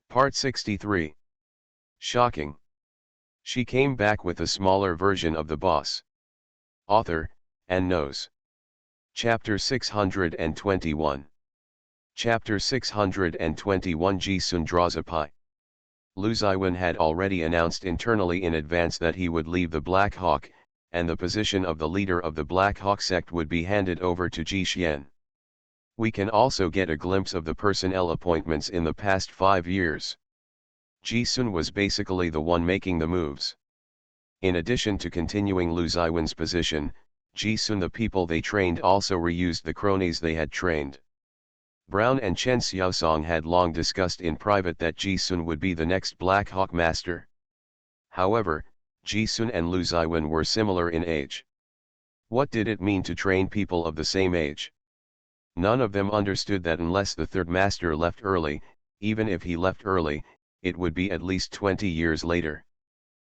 Part 63. Shocking. She came back with a smaller version of the boss. Author, and knows. Chapter 621. Chapter 621 Ji-sun draws a pie. Lu Ziwen had already announced internally in advance that he would leave the Black Hawk, and the position of the leader of the Black Hawk sect would be handed over to Ji Xian. We can also get a glimpse of the personnel appointments in the past 5 years. Ji-sun was basically the one making the moves. In addition to continuing Lu Ziwen's position, Ji-sun the people they trained also reused the cronies they had trained. Brown and Chen Xiaosong had long discussed in private that Ji-sun would be the next Black Hawk master. However, Ji-sun and Lu Ziwen were similar in age. What did it mean to train people of the same age? None of them understood that unless the third master left early, even if he left early, it would be at least 20 years later.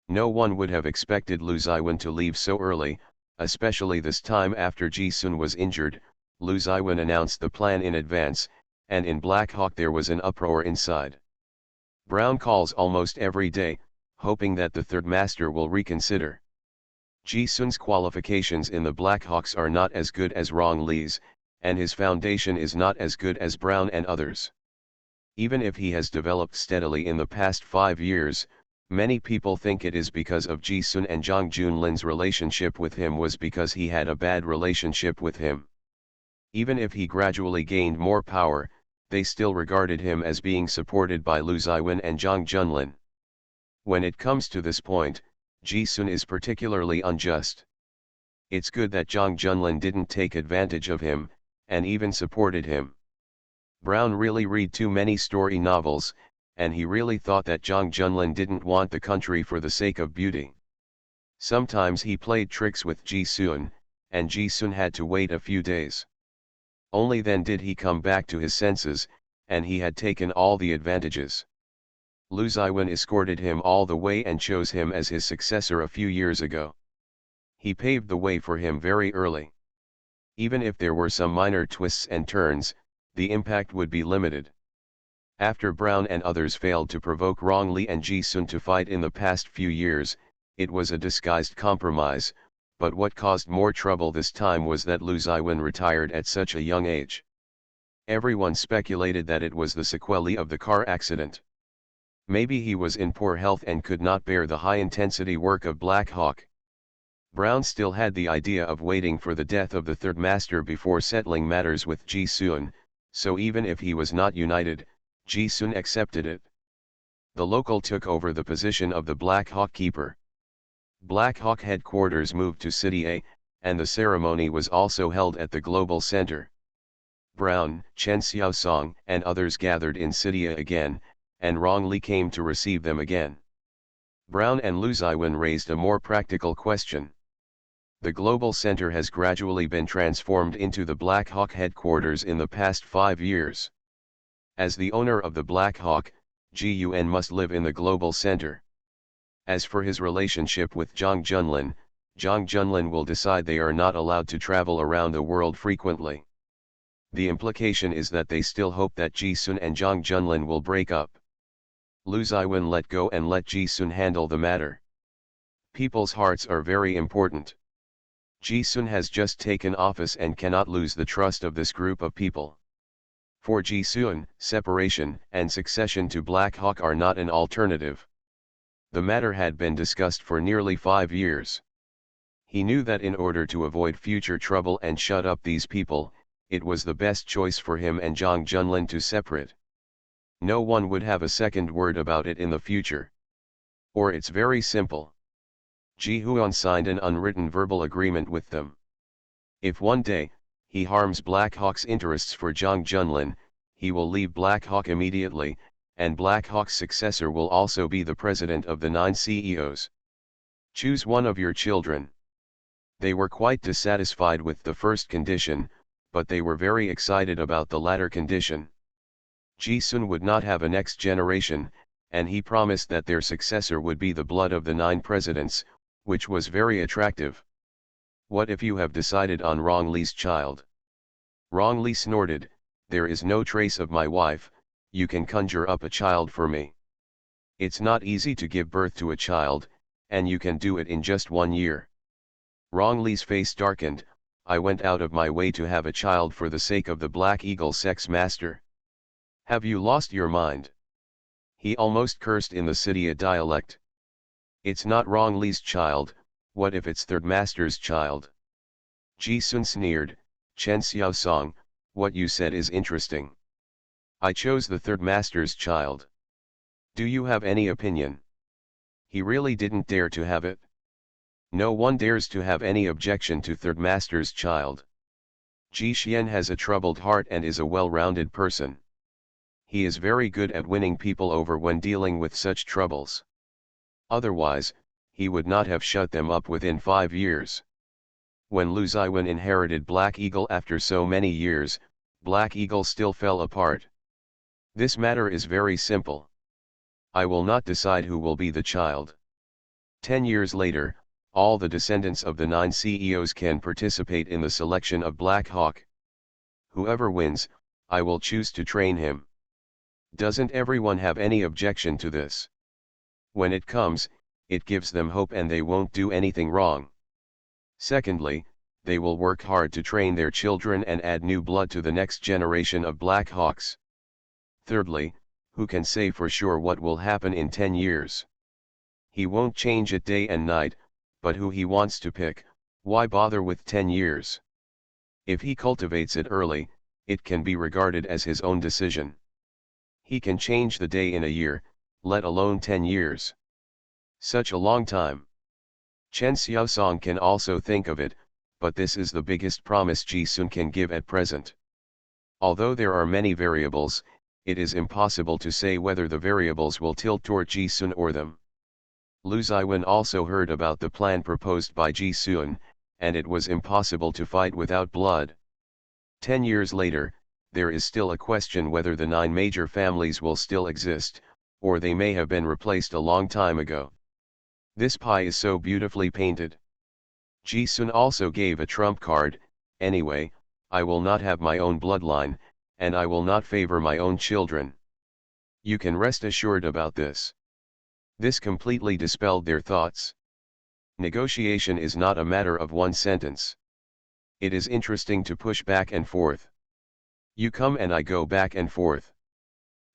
No one would have expected Lu Ziwen to leave so early, especially this time after Ji-sun was injured. Lu Ziwen announced the plan in advance, and in Black Hawk there was an uproar inside. Brown calls almost every day, hoping that the third master will reconsider. Ji-sun's qualifications in the Black Hawks are not as good as Rong Li's, and his foundation is not as good as Brown and others. Even if he has developed steadily in the past 5 years, many people think it is because of Ji-sun, and Zhang Junlin's relationship with him was because he had a bad relationship with him. Even if he gradually gained more power, they still regarded him as being supported by Lu Ziwen and Zhang Junlin. When it comes to this point, Ji-sun is particularly unjust. It's good that Zhang Junlin didn't take advantage of him, and even supported him. Brown really read too many story novels, and he really thought that Zhang Junlin didn't want the country for the sake of beauty. Sometimes he played tricks with Ji-sun, and Ji-sun had to wait a few days. Only then did he come back to his senses, and he had taken all the advantages. Lu Ziwen escorted him all the way and chose him as his successor a few years ago. He paved the way for him very early. Even if there were some minor twists and turns, the impact would be limited. After Brown and others failed to provoke Rong Li and Ji-sun to fight in the past few years, it was a disguised compromise, but what caused more trouble this time was that Lu Ziwen retired at such a young age. Everyone speculated that it was the sequelae of the car accident. Maybe he was in poor health and could not bear the high-intensity work of Black Hawk. Brown still had the idea of waiting for the death of the third master before settling matters with Ji-sun, so even if he was not united, Ji-sun accepted it. The local took over the position of the Black Hawk keeper. Black Hawk headquarters moved to City A, and the ceremony was also held at the Global Center. Brown, Chen Xiaosong, and others gathered in City A again, and Rong Li came to receive them again. Brown and Lu Ziwen raised a more practical question. The Global Center has gradually been transformed into the Black Hawk headquarters in the past 5 years. As the owner of the Black Hawk, Ji-yun must live in the Global Center. As for his relationship with Zhang Junlin will decide they are not allowed to travel around the world frequently. The implication is that they still hope that Ji-sun and Zhang Junlin will break up. Lu Ziwen let go and let Ji-sun handle the matter. People's hearts are very important. Ji-sun has just taken office and cannot lose the trust of this group of people. For Ji-sun, separation and succession to Black Hawk are not an alternative. The matter had been discussed for nearly 5 years. He knew that in order to avoid future trouble and shut up these people, it was the best choice for him and Zhang Junlin to separate. No one would have a second word about it in the future. Or it's very simple. Ji-huan signed an unwritten verbal agreement with them. If one day, he harms Black Hawk's interests for Zhang Junlin, he will leave Black Hawk immediately, and Black Hawk's successor will also be the president of the 9 CEOs. Choose one of your children. They were quite dissatisfied with the first condition, but they were very excited about the latter condition. Ji-sun would not have a next generation, and he promised that their successor would be the blood of the 9 presidents, which was very attractive. What if you have decided on Rong Li's child? Rong Li snorted, there is no trace of my wife, you can conjure up a child for me. It's not easy to give birth to a child, and you can do it in just 1 year. Rong Li's face darkened. I went out of my way to have a child for the sake of the Black Eagle sex master. Have you lost your mind? He almost cursed in the Sidia dialect. It's not Rong Li's child, what if it's third master's child? Ji Sun sneered. Chen Xiaosong, what you said is interesting. I chose the third master's child. Do you have any opinion? He really didn't dare to have it. No one dares to have any objection to third master's child. Ji Xian has a troubled heart and is a well-rounded person. He is very good at winning people over when dealing with such troubles. Otherwise, he would not have shut them up within 5 years. When Lu Ziwen inherited Black Eagle after so many years, Black Eagle still fell apart. This matter is very simple. I will not decide who will be the child. 10 years later, all the descendants of the 9 CEOs can participate in the selection of Black Hawk. Whoever wins, I will choose to train him. Doesn't everyone have any objection to this? When it comes, it gives them hope and they won't do anything wrong. Secondly, they will work hard to train their children and add new blood to the next generation of Black Hawks. Thirdly, who can say for sure what will happen in 10 years? He won't change it day and night, but who he wants to pick, why bother with 10 years? If he cultivates it early, it can be regarded as his own decision. He can change the day in a year, let alone 10 years. Such a long time. Chen Xiaosong can also think of it, but this is the biggest promise Ji Sun can give at present. Although there are many variables, it is impossible to say whether the variables will tilt toward Ji Sun or them. Lu Ziwen also heard about the plan proposed by Ji Sun, and it was impossible to fight without blood. 10 years later, there is still a question whether the 9 major families will still exist, or they may have been replaced a long time ago. This pie is so beautifully painted. Ji Sun also gave a trump card. Anyway, I will not have my own bloodline, and I will not favor my own children. You can rest assured about this. This completely dispelled their thoughts. Negotiation is not a matter of one sentence. It is interesting to push back and forth. You come and I go back and forth.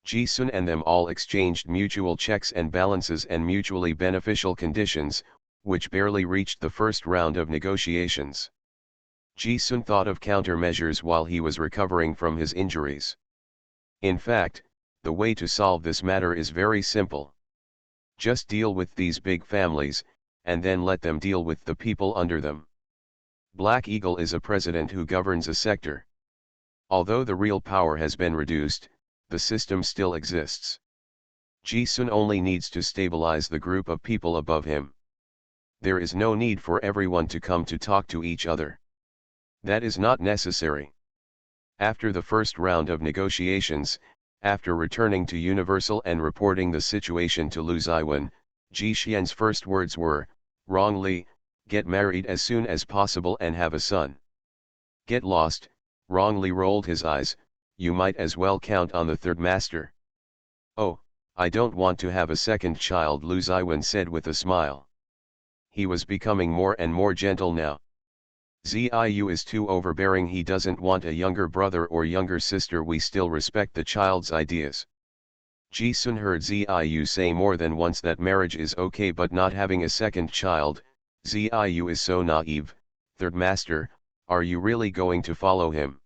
Ji Sun and them all exchanged mutual checks and balances and mutually beneficial conditions, which barely reached the first round of negotiations. Ji Sun thought of countermeasures while he was recovering from his injuries. In fact, the way to solve this matter is very simple. Just deal with these big families, and then let them deal with the people under them. Black Eagle is a president who governs a sector. Although the real power has been reduced, the system still exists. Ji Sun only needs to stabilize the group of people above him. There is no need for everyone to come to talk to each other. That is not necessary. After the first round of negotiations, after returning to Universal and reporting the situation to Lu Ziwen, Ji Xian's first words were, "Rong Li, get married as soon as possible and have a son." Get lost, Rong Li rolled his eyes, you might as well count on the third master. Oh, I don't want to have a second child, Lu Ziwen said with a smile. He was becoming more and more gentle now. Ziyu is too overbearing, he doesn't want a younger brother or younger sister, we still respect the child's ideas. Ji Sun heard Ziyu say more than once that marriage is okay but not having a second child. Ziyu is so naive. Third master, are you really going to follow him?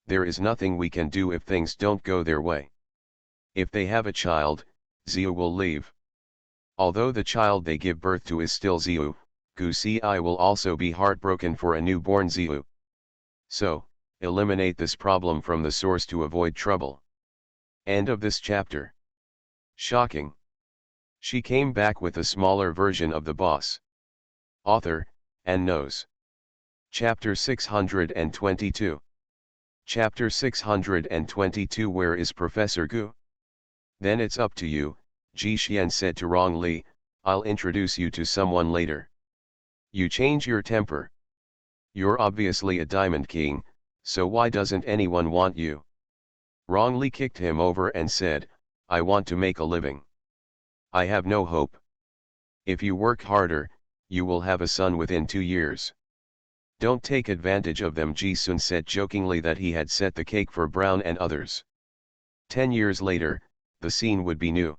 There is nothing we can do if things don't go their way. If they have a child, Ziyu will leave. Although the child they give birth to is still Ziyu, Gu Si will also be heartbroken for a newborn Ziyu. So, eliminate this problem from the source to avoid trouble. End of this chapter. Shocking. She came back with a smaller version of the boss. Author, and knows. Chapter 622. Chapter 622. Where is Professor Gu? Then it's up to you, Ji Xian said to Rong Li, I'll introduce you to someone later. You change your temper. You're obviously a diamond king, so why doesn't anyone want you? wrongly kicked him over and said, "I want to make a living. I have no hope. If you work harder, you will have a son within 2 years. Don't take advantage of them." Ji-sun said jokingly that he had set the cake for Brown and others. 10 years later, the scene would be new.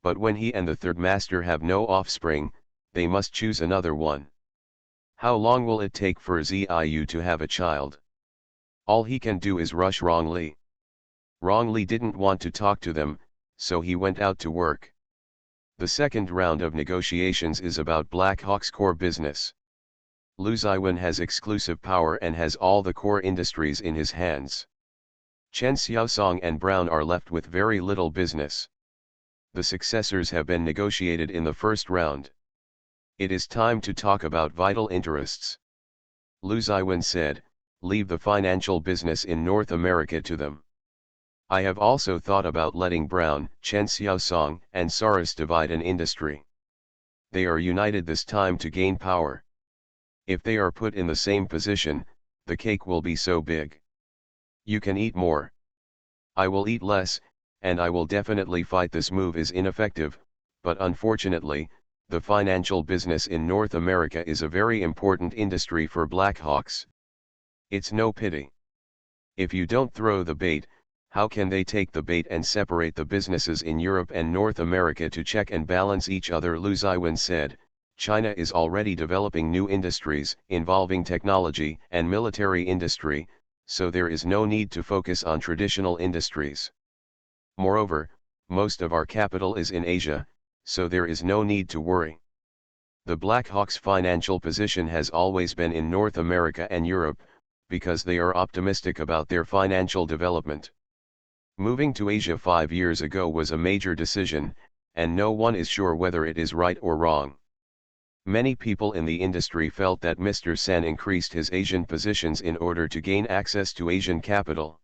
But when he and the third master have no offspring, they must choose another one. How long will it take for Ziyu to have a child? All he can do is rush Wrongly. Wrongly didn't want to talk to them, so he went out to work. The second round of negotiations is about Black Hawk's core business. Lu Ziwen has exclusive power and has all the core industries in his hands. Chen Xiaosong and Brown are left with very little business. The successors have been negotiated in the first round. It is time to talk about vital interests. Lu Ziwen said, "Leave the financial business in North America to them. I have also thought about letting Brown, Chen Xiaosong, and Saras divide an industry. They are united this time to gain power. If they are put in the same position, the cake will be so big. You can eat more. I will eat less, and I will definitely fight." This move is ineffective, but unfortunately, the financial business in North America is a very important industry for Black Hawks. It's no pity. If you don't throw the bait, how can they take the bait and separate the businesses in Europe and North America to check and balance each other? Lu Ziwen said, "China is already developing new industries involving technology and military industry, so there is no need to focus on traditional industries. Moreover, most of our capital is in Asia, so there is no need to worry." The Black Hawks' financial position has always been in North America and Europe, because they are optimistic about their financial development. Moving to Asia 5 years ago was a major decision, and no one is sure whether it is right or wrong. Many people in the industry felt that Mr. Sen increased his Asian positions in order to gain access to Asian capital.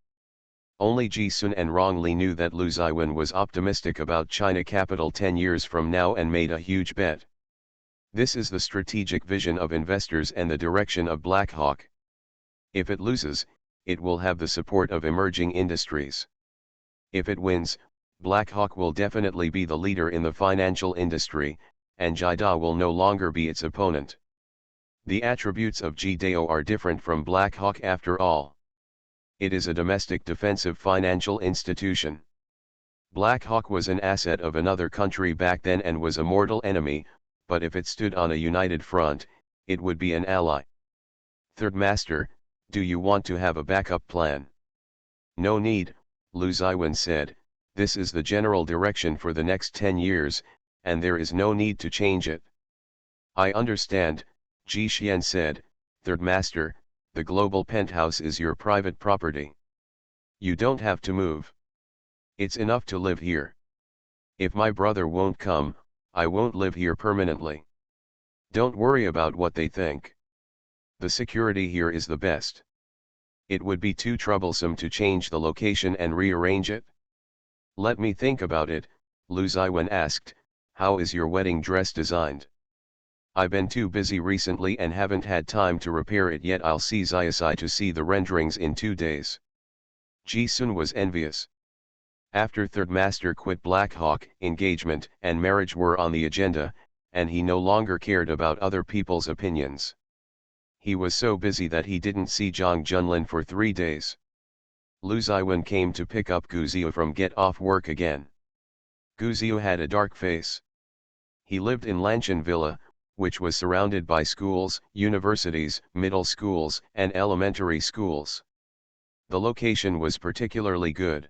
Only Ji-sun and Wrongly knew that Lu Ziwen was optimistic about China capital 10 years from now and made a huge bet. This is the strategic vision of investors and the direction of Black Hawk. If it loses, it will have the support of emerging industries. If it wins, Black Hawk will definitely be the leader in the financial industry, and Jida will no longer be its opponent. The attributes of Jidao are different from Black Hawk after all. It is a domestic defensive financial institution. Black Hawk was an asset of another country back then and was a mortal enemy, but if it stood on a united front, it would be an ally. Third Master, do you want to have a backup plan? No need, Lu Ziwen said, this is the general direction for the next 10 years, and there is no need to change it. I understand, Ji Xian said, Third Master, the global penthouse is your private property. You don't have to move. It's enough to live here. If my brother won't come, I won't live here permanently. Don't worry about what they think. The security here is the best. It would be too troublesome to change the location and rearrange it. Let me think about it, Lu Ziwen asked, how is your wedding dress designed? I've been too busy recently and haven't had time to repair it yet. I'll see Xiaosai to see the renderings in 2 days. Ji-sun was envious. After Third Master quit Black Hawk, engagement and marriage were on the agenda, and he no longer cared about other people's opinions. He was so busy that he didn't see Zhang Junlin for 3 days. Lu Ziwen came to pick up Guziu from get off work again. Guziu had a dark face. He lived in Lanshan Villa, which was surrounded by schools, universities, middle schools, and elementary schools. The location was particularly good.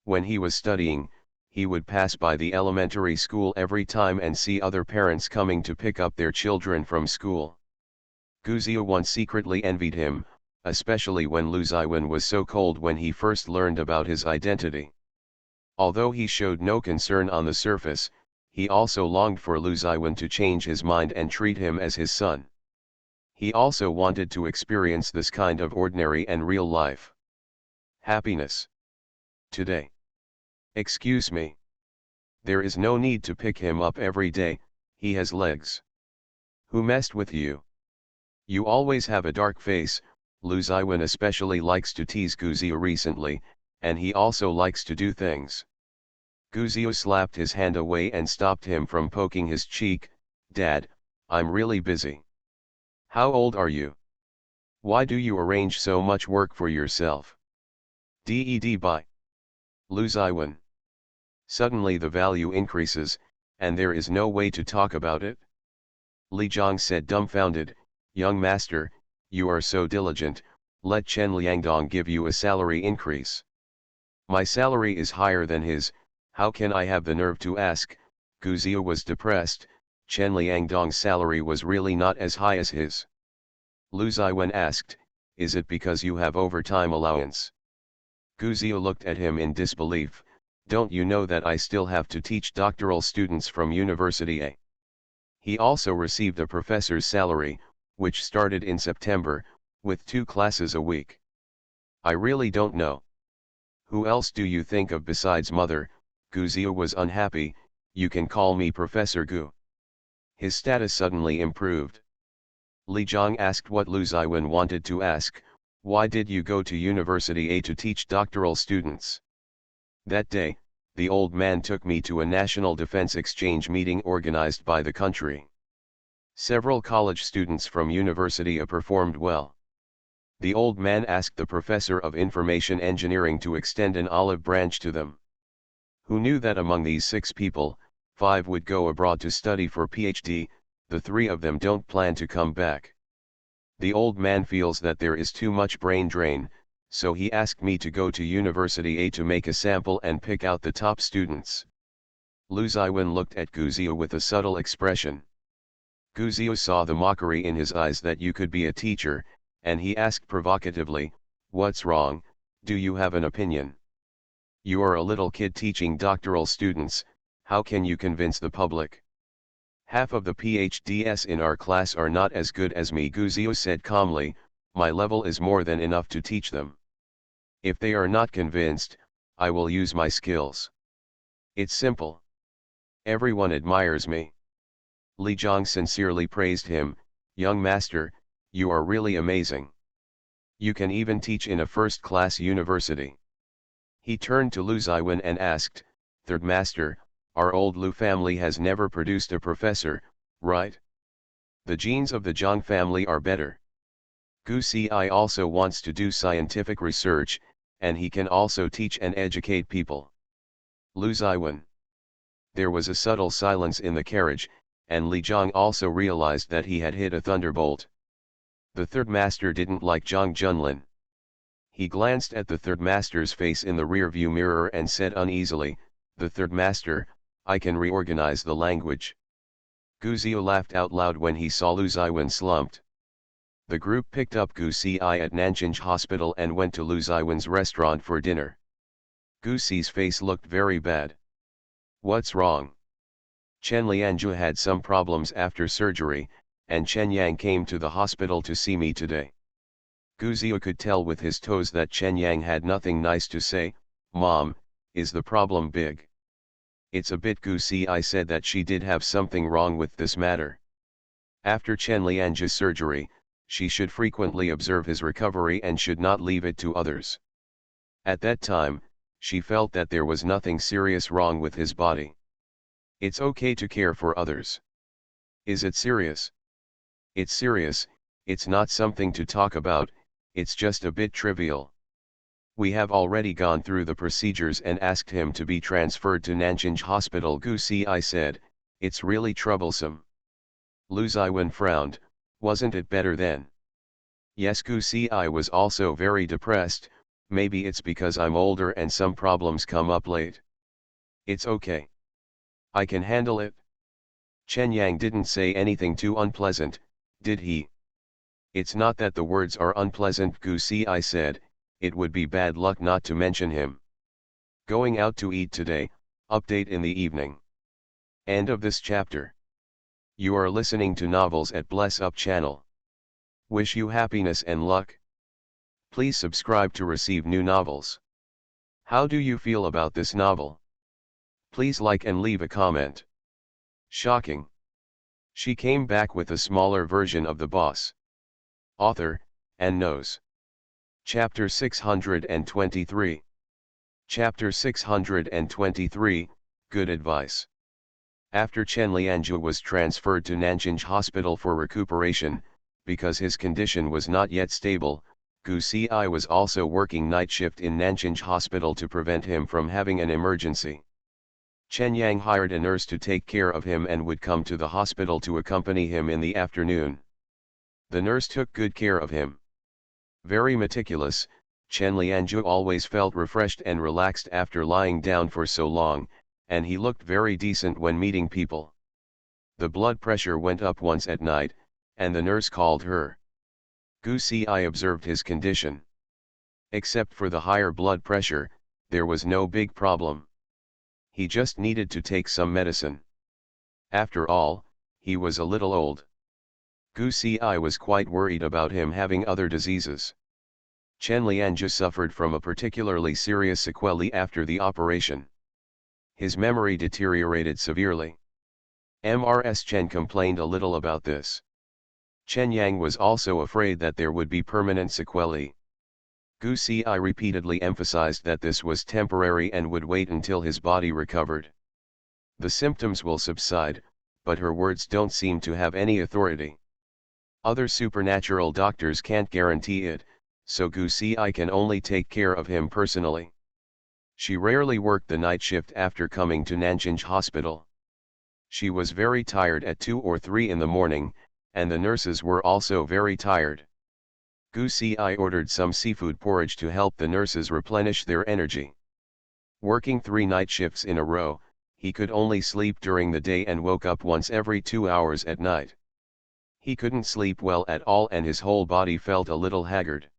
When he was studying, he would pass by the elementary school every time and see other parents coming to pick up their children from school. Guziu once secretly envied him, especially when Lu Ziwen was so cold when he first learned about his identity. Although he showed no concern on the surface, he also longed for Lu Ziwen to change his mind and treat him as his son. He also wanted to experience this kind of ordinary and real life. Happiness. Today. Excuse me. There is no need to pick him up every day, he has legs. Who messed with you? You always have a dark face. Lu Ziwen especially likes to tease Guziu recently, and he also likes to do things. Guzio slapped his hand away and stopped him from poking his cheek. Dad, I'm really busy. How old are you? Why do you arrange so much work for yourself? Ded by Lu Ziwen. Suddenly the value increases, and there is no way to talk about it. Li Zhang said dumbfounded, young master, you are so diligent, let Chen Liangdong give you a salary increase. My salary is higher than his, how can I have the nerve to ask? Guzio was depressed, Chen Liangdong's salary was really not as high as his. Lu Ziwen asked, is it because you have overtime allowance? Guzio looked at him in disbelief, don't you know that I still have to teach doctoral students from University A? He also received a professor's salary, which started in September, with 2 classes a week. I really don't know. Who else do you think of besides mother? Guzio was unhappy, you can call me Professor Gu. His status suddenly improved. Li Zhang asked what Lu Ziwen wanted to ask, why did you go to University A to teach doctoral students? That day, the old man took me to a national defense exchange meeting organized by the country. Several college students from University A performed well. The old man asked the professor of information engineering to extend an olive branch to them. Who knew that among these 6 people, 5 would go abroad to study for PhD, the 3 of them don't plan to come back. The old man feels that there is too much brain drain, so he asked me to go to University A to make a sample and pick out the top students. Lu Ziwen looked at Guzio with a subtle expression. Guzio saw the mockery in his eyes that you could be a teacher, and he asked provocatively, what's wrong, do you have an opinion? You are a little kid teaching doctoral students, how can you convince the public? Half of the PhDs in our class are not as good as me, Guzio said calmly, my level is more than enough to teach them. If they are not convinced, I will use my skills. It's simple. Everyone admires me. Li Zhang sincerely praised him, young master, you are really amazing. You can even teach in a first-class university. He turned to Lu Ziwen and asked, third master, our old Lu family has never produced a professor, right? The genes of the Zhang family are better. Gu Ci also wants to do scientific research, and he can also teach and educate people. Lu Ziwen. There was a subtle silence in the carriage, and Li Zhang also realized that he had hit a thunderbolt. The third master didn't like Zhang Junlin. He glanced at the third master's face in the rear-view mirror and said uneasily, the third master, I can reorganize the language. Guzio laughed out loud when he saw Lu Ziwen slumped. The group picked up Gu Ci at Nanjing Hospital and went to Lu Ziwen's restaurant for dinner. Gu Ci's face looked very bad. What's wrong? Chen Lianju had some problems after surgery, and Chen Yang came to the hospital to see me today. Guzio could tell with his toes that Chen Yang had nothing nice to say. Mom, is the problem big? It's a bit. Gu Ci said that she did have something wrong with this matter. After Chen Lianju's surgery, she should frequently observe his recovery and should not leave it to others. At that time, she felt that there was nothing serious wrong with his body. It's okay to care for others. Is it serious? It's serious, it's not something to talk about, it's just a bit trivial. We have already gone through the procedures and asked him to be transferred to Nanjing Hospital. Gu Ci said, it's really troublesome. Lu Ziwen frowned, wasn't it better then? Yes, Gu Ci was also very depressed, maybe it's because I'm older and some problems come up late. It's okay. I can handle it. Chen Yang didn't say anything too unpleasant, did he? It's not that the words are unpleasant, Gu Ci said, it would be bad luck not to mention him. Going out to eat today, update in the evening. End of this chapter. You are listening to Novels at Bless Up channel. Wish you happiness and luck. Please subscribe to receive new novels. How do you feel about this novel? Please like and leave a comment. Shocking. She came back with a smaller version of the boss. Author, and knows. Chapter 623. Chapter 623, Good Advice. After Chen Lianzhu was transferred to Nanjing Hospital for recuperation, because his condition was not yet stable, Gu Xi was also working night shift in Nanjing Hospital to prevent him from having an emergency. Chen Yang hired a nurse to take care of him and would come to the hospital to accompany him in the afternoon. The nurse took good care of him. Very meticulous, Chen Lianzhu always felt refreshed and relaxed after lying down for so long, and he looked very decent when meeting people. The blood pressure went up once at night, and the nurse called her. Gu Xi observed his condition. Except for the higher blood pressure, there was no big problem. He just needed to take some medicine. After all, he was a little old. Gu Xi was quite worried about him having other diseases. Chen Lianzhu suffered from a particularly serious sequelae after the operation. His memory deteriorated severely. Mrs. Chen complained a little about this. Chen Yang was also afraid that there would be permanent sequelae. Gu Xi repeatedly emphasized that this was temporary and would wait until his body recovered. The symptoms will subside, but her words don't seem to have any authority. Other supernatural doctors can't guarantee it, so Gu Xi can only take care of him personally. She rarely worked the night shift after coming to Nanjing Hospital. She was very tired at 2 or 3 in the morning, and the nurses were also very tired. Gu Xi ordered some seafood porridge to help the nurses replenish their energy. Working 3 night shifts in a row, he could only sleep during the day and woke up once every 2 hours at night. He couldn't sleep well at all and his whole body felt a little haggard.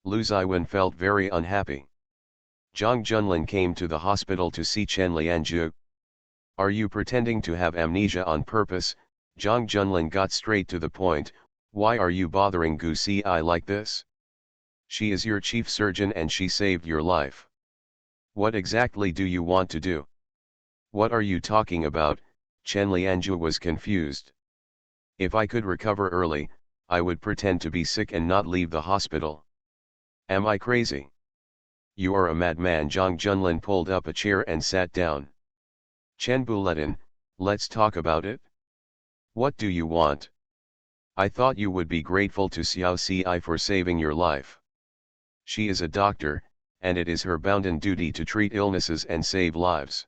Lu Ziwen felt very unhappy. Zhang Junlin came to the hospital to see Chen Lianzhu. Are you pretending to have amnesia on purpose? Zhang Junlin got straight to the point. Why are you bothering Gu Xi like this? She is your chief surgeon and she saved your life. What exactly do you want to do? What are you talking about? Chen Lianzhu was confused. If I could recover early, I would pretend to be sick and not leave the hospital. Am I crazy? You are a madman. Zhang Junlin pulled up a chair and sat down. Chen Buletin, let's talk about it. What do you want? I thought you would be grateful to Xiao Xi for saving your life. She is a doctor, and it is her bounden duty to treat illnesses and save lives.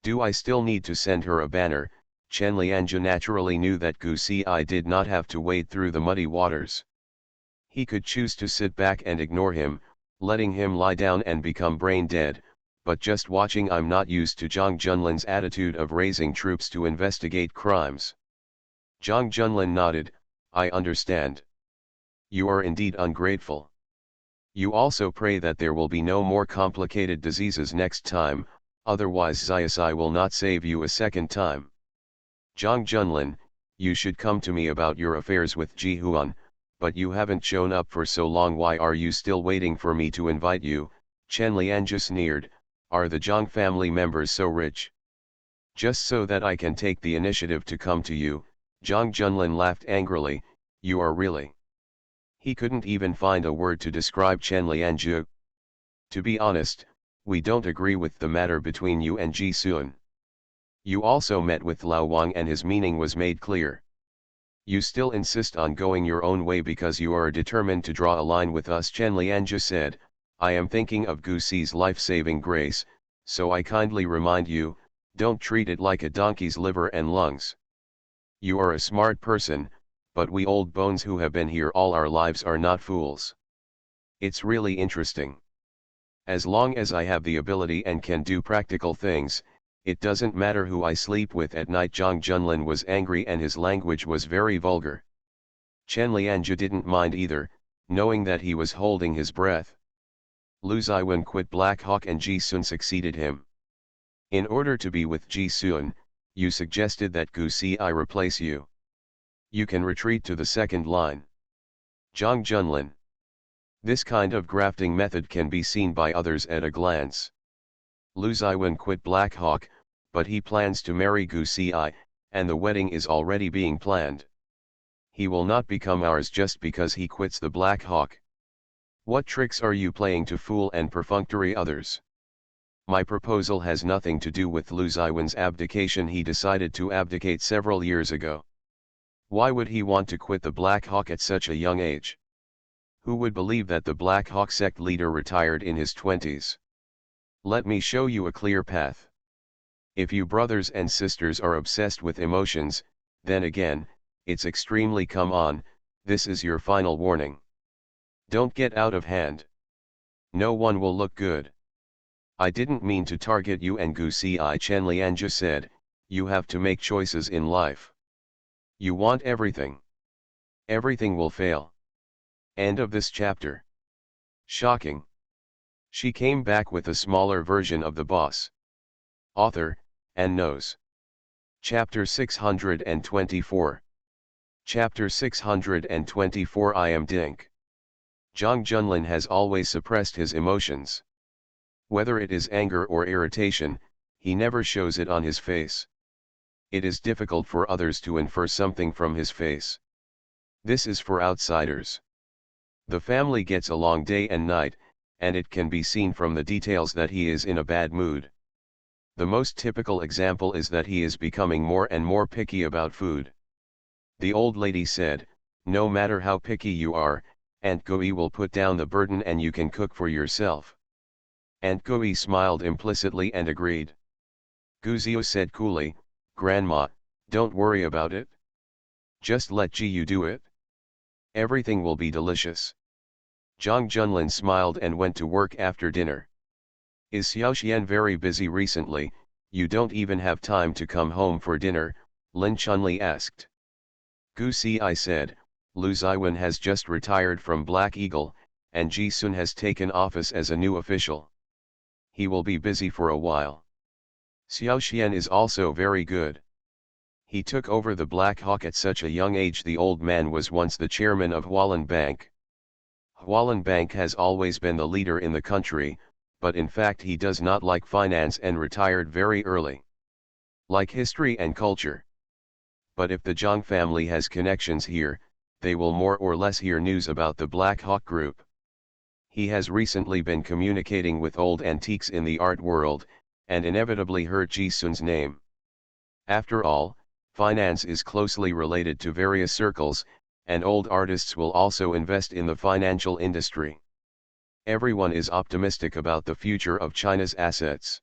Do I still need to send her a banner? Chen Lianzhu naturally knew that Gu Xi did not have to wade through the muddy waters. He could choose to sit back and ignore him, letting him lie down and become brain dead, but just watching I'm not used to Zhang Junlin's attitude of raising troops to investigate crimes. Zhang Junlin nodded, I understand. You are indeed ungrateful. You also pray that there will be no more complicated diseases next time, otherwise Xiaosai will not save you a second time. Zhang Junlin, you should come to me about your affairs with Ji Huan, but you haven't shown up for so long. Why are you still waiting for me to invite you? Chen Lianzhu sneered, are the Zhang family members so rich? Just so that I can take the initiative to come to you, Zhang Junlin laughed angrily, you are really... He couldn't even find a word to describe Chen Lianzhu. To be honest, we don't agree with the matter between you and Ji Sun. You also met with Lao Wang and his meaning was made clear. You still insist on going your own way because you are determined to draw a line with us. Chen Lianzhu said, I am thinking of Gu Xi's life-saving grace, so I kindly remind you, don't treat it like a donkey's liver and lungs. You are a smart person, but we old bones who have been here all our lives are not fools. It's really interesting. As long as I have the ability and can do practical things, it doesn't matter who I sleep with at night. Zhang Junlin was angry and his language was very vulgar. Chen Lianzhu didn't mind either, knowing that he was holding his breath. Lu Ziwen quit Black Hawk and Ji Sun succeeded him. In order to be with Ji Sun, you suggested that Gu Xi replace you. You can retreat to the second line. Zhang Junlin. This kind of grafting method can be seen by others at a glance. Lu Ziwen quit Black Hawk, but he plans to marry Gu Xi, and the wedding is already being planned. He will not become ours just because he quits the Black Hawk. What tricks are you playing to fool and perfunctory others? My proposal has nothing to do with Lu Ziwen's abdication. He decided to abdicate several years ago. Why would he want to quit the Black Hawk at such a young age? Who would believe that the Black Hawk sect leader retired in his 20s? Let me show you a clear path. If you brothers and sisters are obsessed with emotions, then again, it's extremely come on, this is your final warning. Don't get out of hand. No one will look good. I didn't mean to target you, and Gu Si Chen Lianja said, you have to make choices in life. You want everything. Everything will fail. End of this chapter. Shocking. She came back with a smaller version of the boss. Author, and knows. Chapter 624. Chapter 624. I am Dink. Zhang Junlin has always suppressed his emotions. Whether it is anger or irritation, he never shows it on his face. It is difficult for others to infer something from his face. This is for outsiders. The family gets along day and night, and it can be seen from the details that he is in a bad mood. The most typical example is that he is becoming more and more picky about food. The old lady said, no matter how picky you are, Aunt Gui will put down the burden and you can cook for yourself. Aunt Gui smiled implicitly and agreed. Guzio said coolly, Grandma, don't worry about it. Just let Jiu do it. Everything will be delicious. Zhang Junlin smiled and went to work after dinner. Is Xiaoxian very busy recently? You don't even have time to come home for dinner, Lin Chunli asked. Gu Si said, Lu Ziwen has just retired from Black Eagle, and Ji Sun has taken office as a new official. He will be busy for a while. Xiaoxian is also very good. He took over the Black Hawk at such a young age. The old man was once the chairman of Hualan Bank. Hualan Bank has always been the leader in the country, but in fact he does not like finance and retired very early. Like history and culture. But if the Zhang family has connections here, they will more or less hear news about the Black Hawk Group. He has recently been communicating with old antiques in the art world, and inevitably heard Ji Sun's name. After all, finance is closely related to various circles, and old artists will also invest in the financial industry. Everyone is optimistic about the future of China's assets.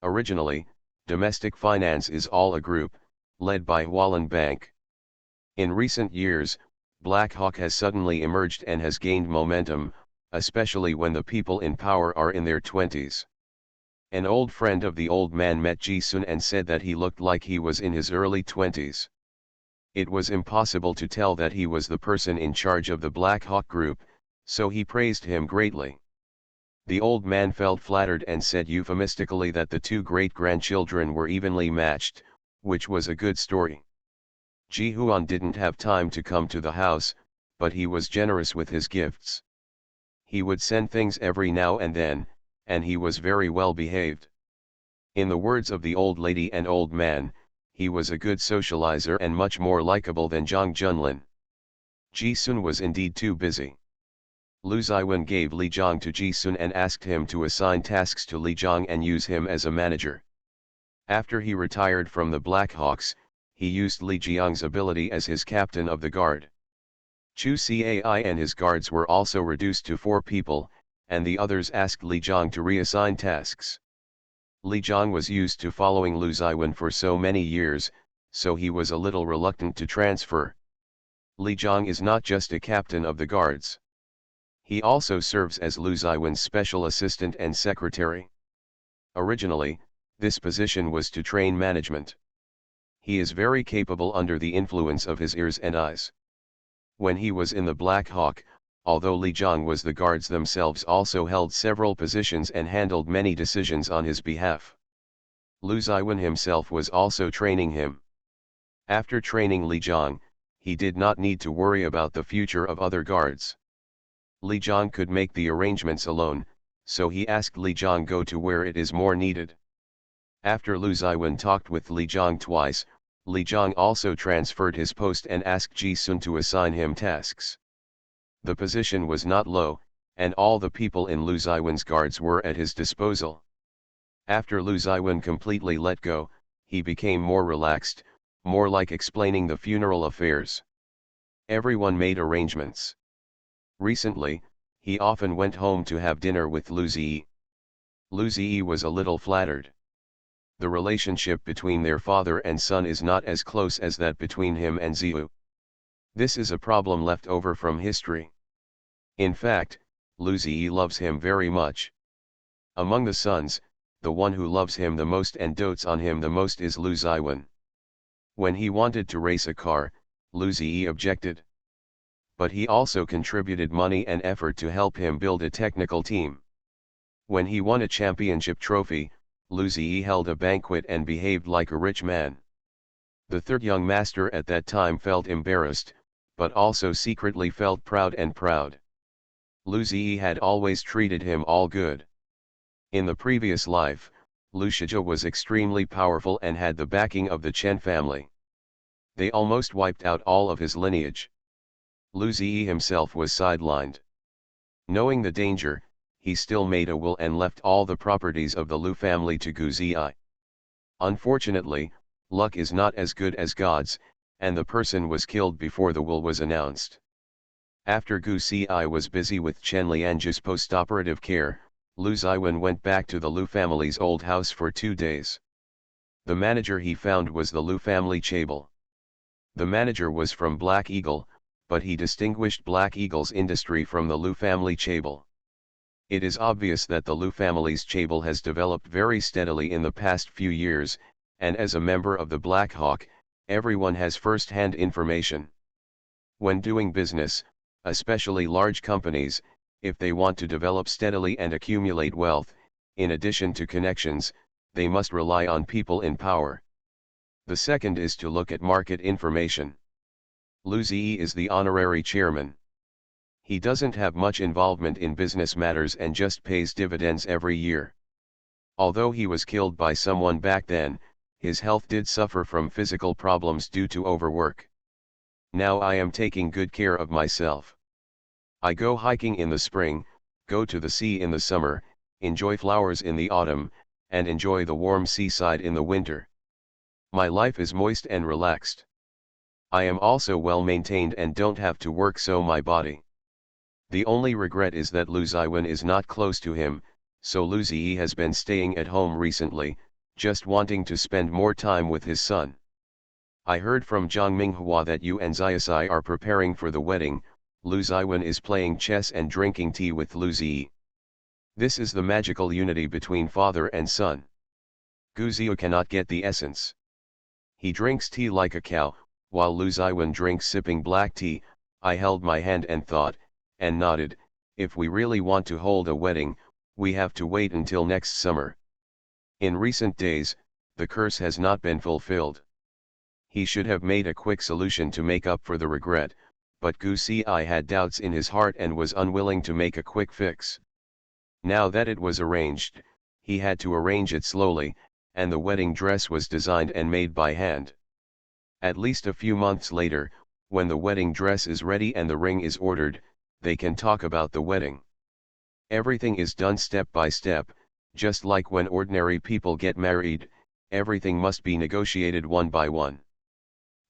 Originally, domestic finance is all a group, led by Hualan Bank. In recent years, Black Hawk has suddenly emerged and has gained momentum, especially when the people in power are in their 20s. An old friend of the old man met Ji Sun and said that he looked like he was in his early 20s. It was impossible to tell that he was the person in charge of the Black Hawk Group, so he praised him greatly. The old man felt flattered and said euphemistically that the two great-grandchildren were evenly matched, which was a good story. Ji Huan didn't have time to come to the house, but he was generous with his gifts. He would send things every now and then, and he was very well behaved. In the words of the old lady and old man, he was a good socializer and much more likable than Zhang Junlin. Ji Sun was indeed too busy. Lu Ziwen gave Li Zhang to Ji Sun and asked him to assign tasks to Li Zhang and use him as a manager. After he retired from the Black Hawks, he used Li Jiang's ability as his captain of the guard. Chu Cai and his guards were also reduced to 4 people, and the others asked Li Zhang to reassign tasks. Li Zhang was used to following Lu Ziwen for so many years, so he was a little reluctant to transfer. Li Zhang is not just a captain of the guards. He also serves as Lu Ziwen's special assistant and secretary. Originally, this position was to train management. He is very capable under the influence of his ears and eyes. When he was in the Black Hawk, although Li Zhang was the guards themselves also held several positions and handled many decisions on his behalf. Lu Ziwen himself was also training him. After training Li Zhang, he did not need to worry about the future of other guards. Li Zhang could make the arrangements alone, so he asked Li Zhang go to where it is more needed. After Lu Ziwen talked with Li Zhang twice, Li Zhang also transferred his post and asked Ji Sun to assign him tasks. The position was not low, and all the people in Lu Ziwen's guards were at his disposal. After Lu Ziwen completely let go, he became more relaxed, more like explaining the funeral affairs. Everyone made arrangements. Recently, he often went home to have dinner with Lu Ziyi. Lu Ziyi was a little flattered. The relationship between their father and son is not as close as that between him and Ziyu. This is a problem left over from history. In fact, Lu Ziyi loves him very much. Among the sons, the one who loves him the most and dotes on him the most is Lu Ziwen. When he wanted to race a car, Lu Ziyi objected. But he also contributed money and effort to help him build a technical team. When he won a championship trophy, Lu Ziyi held a banquet and behaved like a rich man. The third young master at that time felt embarrassed, but also secretly felt proud. Lu Ziyi had always treated him all good. In the previous life, Lu Shijia was extremely powerful and had the backing of the Chen family. They almost wiped out all of his lineage. Lu Ziyi himself was sidelined. Knowing the danger, he still made a will and left all the properties of the Lu family to Gu Ziyi. Unfortunately, luck is not as good as God's, and the person was killed before the will was announced. After Gu Ziyi was busy with Chen Lianju's postoperative care, Lu Ziwen went back to the Lu family's old house for 2 days. The manager he found was the Lu family chaebol. The manager was from Black Eagle, but he distinguished Black Eagle's industry from the Lu family chaebol. It is obvious that the Lu family's chaebol has developed very steadily in the past few years, and as a member of the Black Hawk, everyone has first-hand information. When doing business, especially large companies, if they want to develop steadily and accumulate wealth, in addition to connections, they must rely on people in power. The second is to look at market information. Lu Ziyi is the honorary chairman. He doesn't have much involvement in business matters and just pays dividends every year. Although he was killed by someone back then, his health did suffer from physical problems due to overwork. Now I am taking good care of myself. I go hiking in the spring, go to the sea in the summer, enjoy flowers in the autumn, and enjoy the warm seaside in the winter. My life is moist and relaxed. I am also well maintained and don't have to work so my body. The only regret is that Lu Ziwen is not close to him, so Lu Ziyi has been staying at home recently, just wanting to spend more time with his son. I heard from Zhang Minghua that you and Ziyasai are preparing for the wedding. Lu Ziwen is playing chess and drinking tea with Lu Ziyi. This is the magical unity between father and son. Gu Ziyu cannot get the essence. He drinks tea like a cow, while Lu Ziwen drinks sipping black tea. I held my hand and thought, and nodded, if we really want to hold a wedding, we have to wait until next summer. In recent days, the curse has not been fulfilled. He should have made a quick solution to make up for the regret, but Gu Ziyi had doubts in his heart and was unwilling to make a quick fix. Now that it was arranged, he had to arrange it slowly, and the wedding dress was designed and made by hand. At least a few months later, when the wedding dress is ready and the ring is ordered, they can talk about the wedding. Everything is done step by step, just like when ordinary people get married, everything must be negotiated one by one.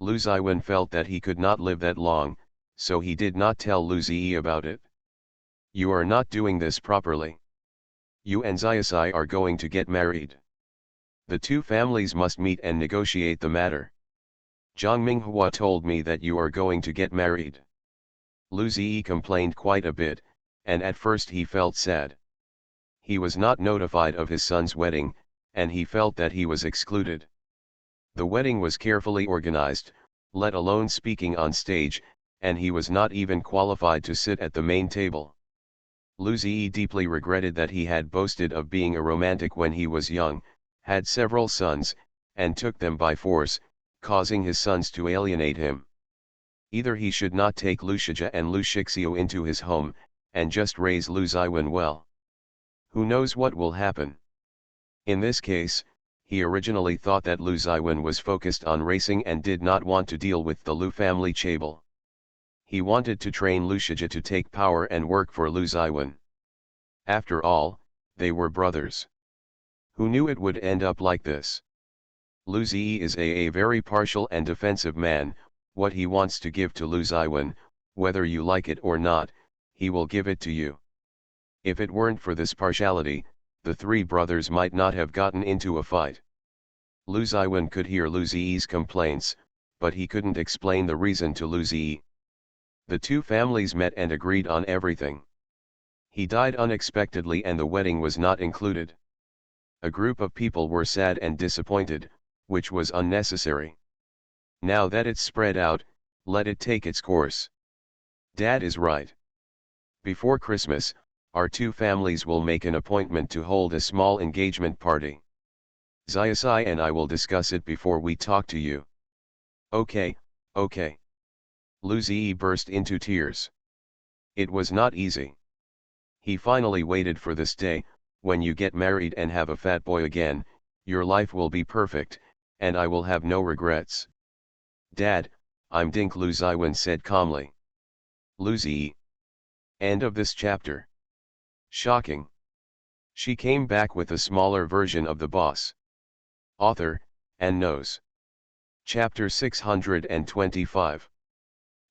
Lu Ziwen felt that he could not live that long, so he did not tell Lu Ziyi about it. You are not doing this properly. You and Ziyasai are going to get married. The two families must meet and negotiate the matter. Zhang Minghua told me that you are going to get married. Lu Ziyi complained quite a bit, and at first he felt sad. He was not notified of his son's wedding, and he felt that he was excluded. The wedding was carefully organized, let alone speaking on stage, and he was not even qualified to sit at the main table. Lu Ziyi deeply regretted that he had boasted of being a romantic when he was young, had several sons, and took them by force, causing his sons to alienate him. Either he should not take Lu Shijia and Lu Shixiu into his home, and just raise Lu Ziwen well. Who knows what will happen? In this case, he originally thought that Lu Ziwen was focused on racing and did not want to deal with the Lu family chaebol. He wanted to train Lu Shijia to take power and work for Lu Ziwen. After all, they were brothers. Who knew it would end up like this? Lu Ziyi is a very partial and defensive man. What he wants to give to Lu Ziwen, whether you like it or not, he will give it to you. If it weren't for this partiality, the three brothers might not have gotten into a fight. Lu Ziwen could hear Lu Ziyi's complaints, but he couldn't explain the reason to Lu Ziyi. The two families met and agreed on everything. He died unexpectedly and the wedding was not included. A group of people were sad and disappointed, which was unnecessary. Now that it's spread out, let it take its course. Dad is right. Before Christmas, our two families will make an appointment to hold a small engagement party. Xiaosai and I will discuss it before we talk to you. Okay, okay. Lu Ziyi burst into tears. It was not easy. He finally waited for this day. When you get married and have a fat boy again, your life will be perfect, and I will have no regrets. Dad, I'm Dink, Lu Ziwen said calmly. Lu Ziyi. End of this chapter. Shocking. She came back with a smaller version of the boss. Author, and knows. Chapter 625.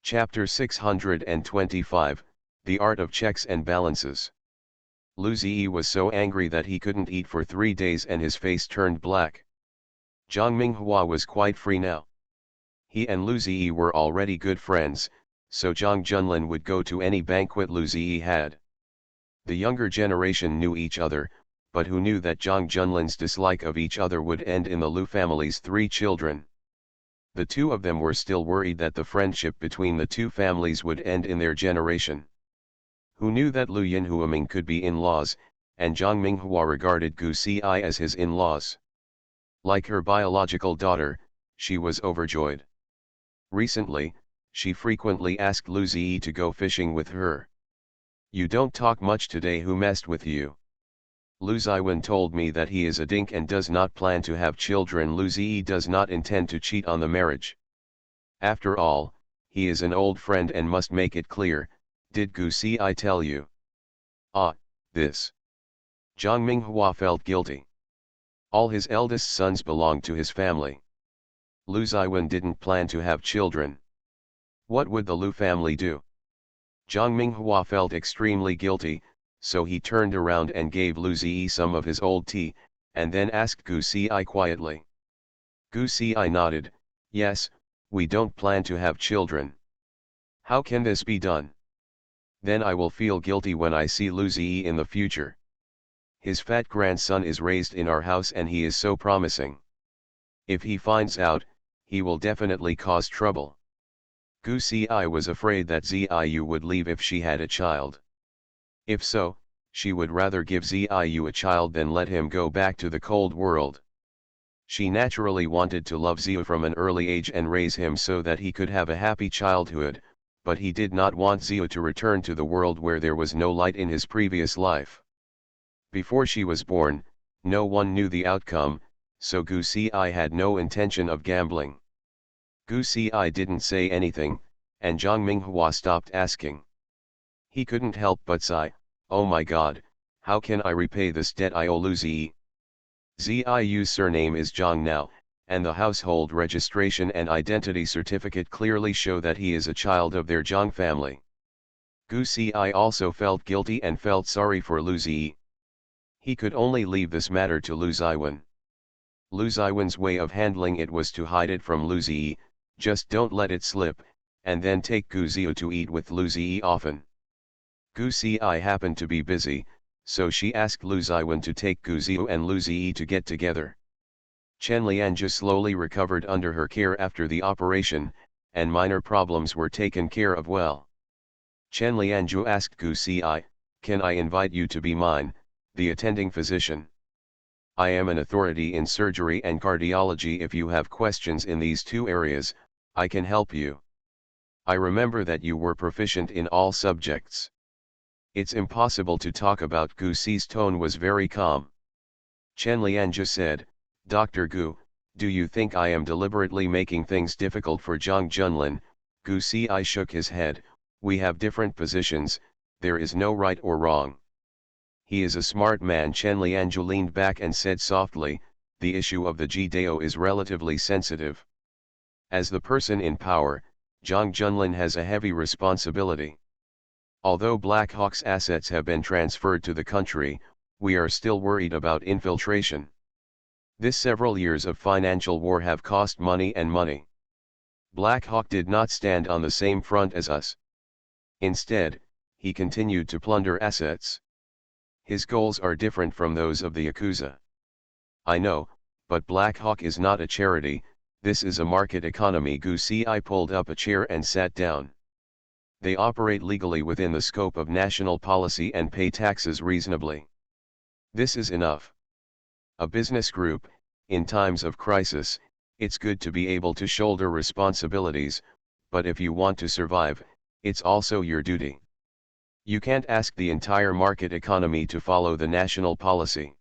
Chapter 625, The Art of Checks and Balances. Lu Ziyi was so angry that he couldn't eat for 3 days and his face turned black. Zhang Minghua was quite free now. He and Lu Ziyi were already good friends, so Zhang Junlin would go to any banquet Lu Ziyi had. The younger generation knew each other, but who knew that Zhang Junlin's dislike of each other would end in the Lu family's 3 children? The two of them were still worried that the friendship between the two families would end in their generation. Who knew that Lu Yinhuaming could be in-laws, and Zhang Minghua regarded Gu Xi as his in-laws. Like her biological daughter, she was overjoyed. Recently, she frequently asked Lu Ziyi to go fishing with her. You don't talk much today, who messed with you? Lu Ziwen told me that he is a dink and does not plan to have children. Lu Ziyi does not intend to cheat on the marriage. After all, he is an old friend and must make it clear. Did Gu Xi tell you? Ah, this. Zhang Minghua felt guilty. All his eldest sons belonged to his family. Lu Ziwen didn't plan to have children. What would the Lu family do? Zhang Minghua felt extremely guilty, so he turned around and gave Lu Ziyi some of his old tea, and then asked Gu Xi quietly. Gu Xi nodded, yes, we don't plan to have children. How can this be done? Then I will feel guilty when I see Lu Ziyi in the future. His fat grandson is raised in our house and he is so promising. If he finds out, he will definitely cause trouble. Gu Xi was afraid that Ziyu would leave if she had a child. If so, she would rather give Ziyu a child than let him go back to the cold world. She naturally wanted to love Ziyu from an early age and raise him so that he could have a happy childhood, but he did not want Ziyu to return to the world where there was no light in his previous life. Before she was born, no one knew the outcome, so Gu Xi had no intention of gambling. Gu Xi didn't say anything, and Zhang Minghua stopped asking. He couldn't help but sigh, oh my god, how can I repay this debt I owe Lu Ziyi? Ziyu's surname is Zhang now, and the household registration and identity certificate clearly show that he is a child of their Zhang family. Gu Xi also felt guilty and felt sorry for Lu Ziyi. He could only leave this matter to Lu Ziwen. Lu Ziwen's way of handling it was to hide it from Lu Ziyi, just don't let it slip, and then take Gu Ziyu to eat with Lu Ziyi often. Gu Xi happened to be busy, so she asked Lu Ziwen to take Gu Ziyu and Lu Ziyi to get together. Chen Lianzhi slowly recovered under her care after the operation, and minor problems were taken care of well. Chen Lianzhi asked Gu Xi, can I invite you to be mine, the attending physician? I am an authority in surgery and cardiology. If you have questions in these two areas, I can help you. I remember that you were proficient in all subjects. It's impossible to talk about. Gu Xi's tone was very calm. Chen Lianzhi said, Dr. Gu, do you think I am deliberately making things difficult for Zhang Junlin? Gu Xi shook his head, we have different positions, there is no right or wrong. He is a smart man. Chen Lianzhu leaned back and said softly, the issue of the Jidao is relatively sensitive. As the person in power, Zhang Junlin has a heavy responsibility. Although Black Hawk's assets have been transferred to the country, we are still worried about infiltration. This several years of financial war have cost money and money. Black Hawk did not stand on the same front as us. Instead, he continued to plunder assets. His goals are different from those of the Yakuza. I know, but Black Hawk is not a charity, this is a market economy. Gu Ci pulled up a chair and sat down. They operate legally within the scope of national policy and pay taxes reasonably. This is enough. A business group, in times of crisis, it's good to be able to shoulder responsibilities, but if you want to survive, it's also your duty. You can't ask the entire market economy to follow the national policy.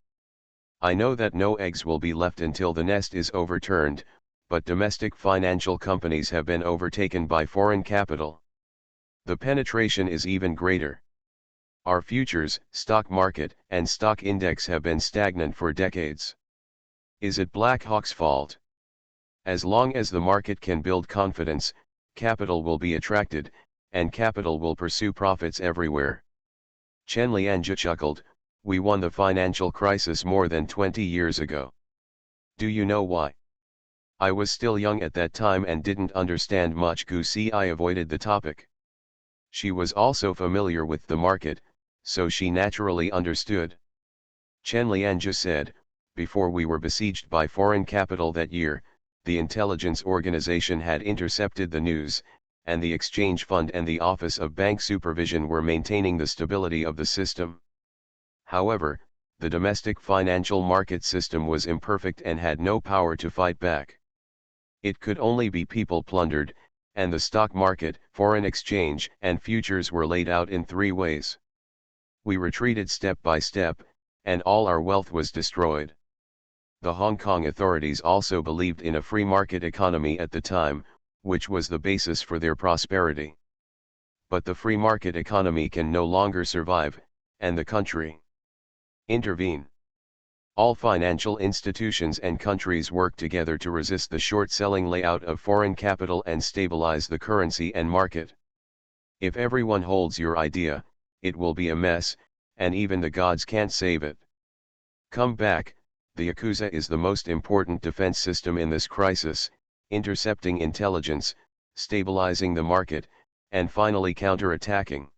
I know that no eggs will be left until the nest is overturned, but domestic financial companies have been overtaken by foreign capital. The penetration is even greater. Our futures, stock market, and stock index have been stagnant for decades. Is it Black Hawk's fault? As long as the market can build confidence, capital will be attracted, and capital will pursue profits everywhere. Chen Lianzhu chuckled, we won the financial crisis more than 20 years ago. Do you know why? I was still young at that time and didn't understand much. Gu Ci avoided the topic. She was also familiar with the market, so she naturally understood. Chen Lianzhu said, before we were besieged by foreign capital that year, the intelligence organization had intercepted the news, and the exchange fund and the Office of Bank Supervision were maintaining the stability of the system. However, the domestic financial market system was imperfect and had no power to fight back. It could only be people plundered, and the stock market, foreign exchange, and futures were laid out in 3 ways. We retreated step by step, and all our wealth was destroyed. The Hong Kong authorities also believed in a free market economy at the time, which was the basis for their prosperity. But the free market economy can no longer survive, and the country intervene. All financial institutions and countries work together to resist the short-selling layout of foreign capital and stabilize the currency and market. If everyone holds your idea, it will be a mess, and even the gods can't save it. Come back, the Yakuza is the most important defense system in this crisis, intercepting intelligence, stabilizing the market, and finally counter-attacking.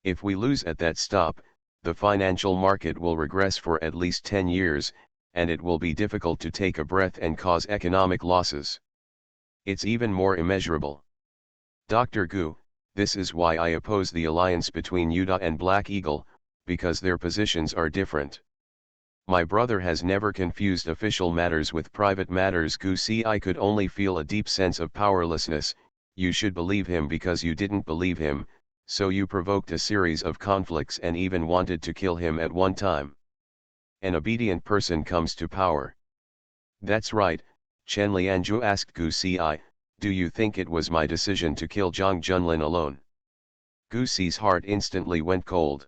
If we lose at that stop, the financial market will regress for at least 10 years, and it will be difficult to take a breath and cause economic losses. It's even more immeasurable. Dr. Gu, this is why I oppose the alliance between Yuda and Black Eagle, because their positions are different. My brother has never confused official matters with private matters. Gu Ci could only feel a deep sense of powerlessness. You should believe him because you didn't believe him, so you provoked a series of conflicts and even wanted to kill him at one time. An obedient person comes to power. That's right, Chen Lianzhu asked Gu Ci, do you think it was my decision to kill Zhang Junlin alone? Gu Ci's heart instantly went cold.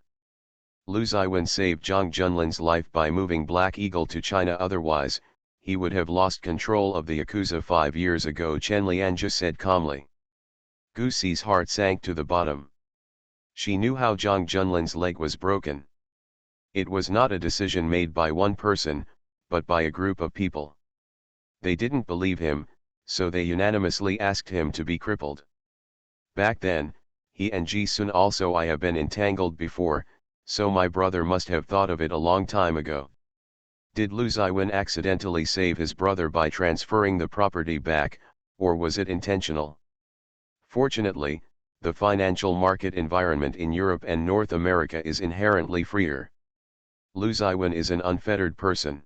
Lu Ziwen saved Zhang Junlin's life by moving Black Eagle to China, otherwise, he would have lost control of the Yakuza 5 years ago, Chen Lianzhu said calmly. Gu Ci's heart sank to the bottom. She knew how Zhang Junlin's leg was broken. It was not a decision made by one person, but by a group of people. They didn't believe him, so they unanimously asked him to be crippled. Back then, he and Ji Sun also I have been entangled before, so my brother must have thought of it a long time ago. Did Lu Ziwen accidentally save his brother by transferring the property back, or was it intentional? Fortunately, the financial market environment in Europe and North America is inherently freer. Lu Ziwen is an unfettered person.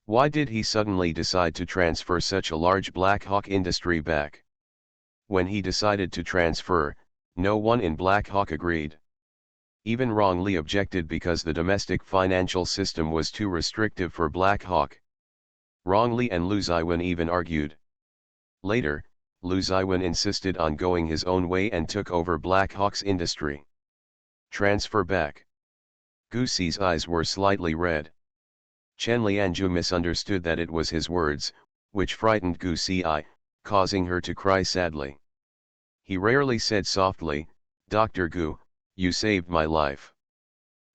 Why did he suddenly decide to transfer such a large Black Hawk industry back? When he decided to transfer, no one in Black Hawk agreed. Even Rong Li objected because the domestic financial system was too restrictive for Black Hawk. Rong Li and Lu Ziwen even argued. Later, Lu Ziwen insisted on going his own way and took over Black Hawk's industry. Transfer back. Gucci's eyes were slightly red. Chen Lianzhu misunderstood that it was his words, which frightened Gucci, causing her to cry sadly. He rarely said softly, "Dr. Gu, you saved my life.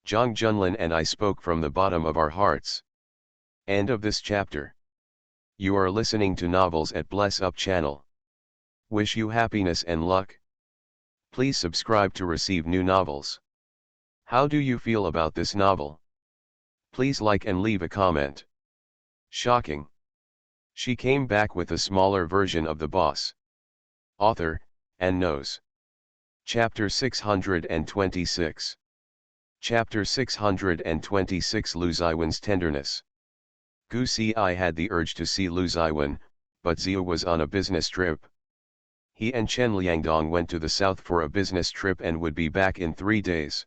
Zhang Junlin and I spoke from the bottom of our hearts." End of this chapter. You are listening to Novels at Bless Up channel. Wish you happiness and luck. Please subscribe to receive new novels. How do you feel about this novel? Please like and leave a comment. Shocking. She came back with a smaller version of the boss. Author, and knows. Chapter 626. Chapter 626 Lu Ziwen's Tenderness. Gu Si had the urge to see Lu Ziwen, but Ziu was on a business trip. He and Chen Liangdong went to the south for a business trip and would be back in 3 days.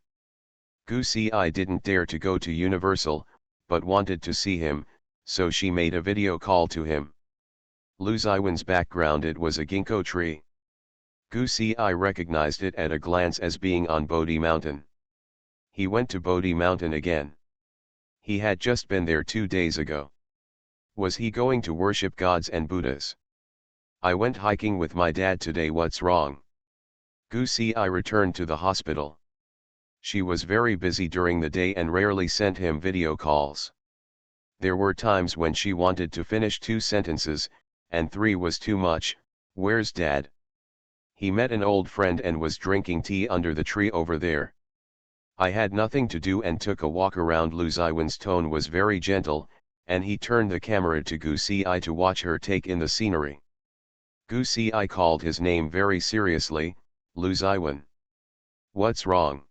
Gu Si didn't dare to go to Universal, but wanted to see him, so she made a video call to him. Lu Ziwen's background, it was a ginkgo tree. Gu Si recognized it at a glance as being on Bodhi Mountain. He went to Bodhi Mountain again. He had just been there 2 days ago. Was he going to worship gods and Buddhas? I went hiking with my dad today. What's wrong? Gu Si returned to the hospital. She was very busy during the day and rarely sent him video calls. There were times when she wanted to finish 2 sentences, and 3 was too much. Where's Dad? He met an old friend and was drinking tea under the tree over there. I had nothing to do and took a walk around. Lu Ziwen's tone was very gentle, and he turned the camera to Gu Si to watch her take in the scenery. Gu Si called his name very seriously, Lu Ziwen. What's wrong?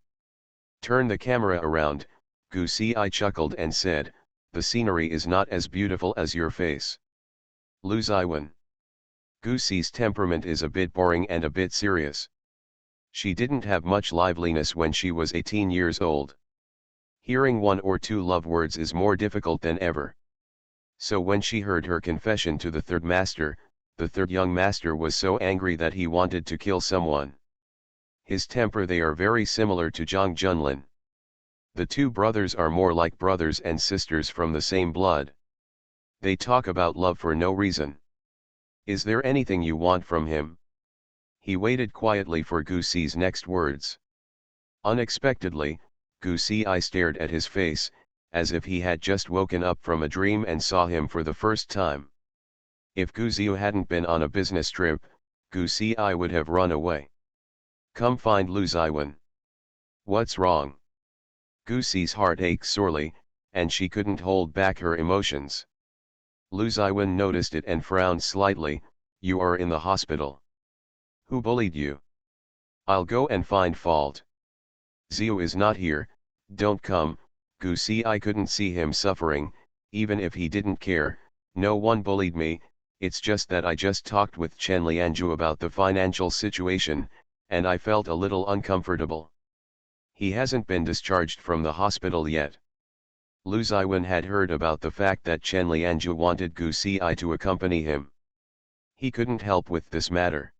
Turn the camera around. Gu Si chuckled and said, the scenery is not as beautiful as your face. Lu Ziwen. Gu Si's temperament is a bit boring and a bit serious. She didn't have much liveliness when she was 18 years old. Hearing 1 or 2 love words is more difficult than ever. So when she heard her confession to the third master, the third young master was so angry that he wanted to kill someone. His temper, they are very similar to Zhang Junlin. The 2 brothers are more like brothers and sisters from the same blood. They talk about love for no reason. Is there anything you want from him? He waited quietly for Gu Si's next words. Unexpectedly, Gu Si stared at his face, as if he had just woken up from a dream and saw him for the first time. If Gu Ziu hadn't been on a business trip, Gu Si would have run away. Come find Lu Ziwen. What's wrong? Gu Si's heart ached sorely, and she couldn't hold back her emotions. Lu Ziwen noticed it and frowned slightly. You are in the hospital. Who bullied you? I'll go and find fault. Ziu is not here, don't come. Gu Si couldn't see him suffering, even if he didn't care. No one bullied me, it's just that I just talked with Chen Lianzhu about the financial situation, and I felt a little uncomfortable. He hasn't been discharged from the hospital yet. Lu Ziwen had heard about the fact that Chen Lianzhu wanted Gu Si to accompany him. He couldn't help with this matter.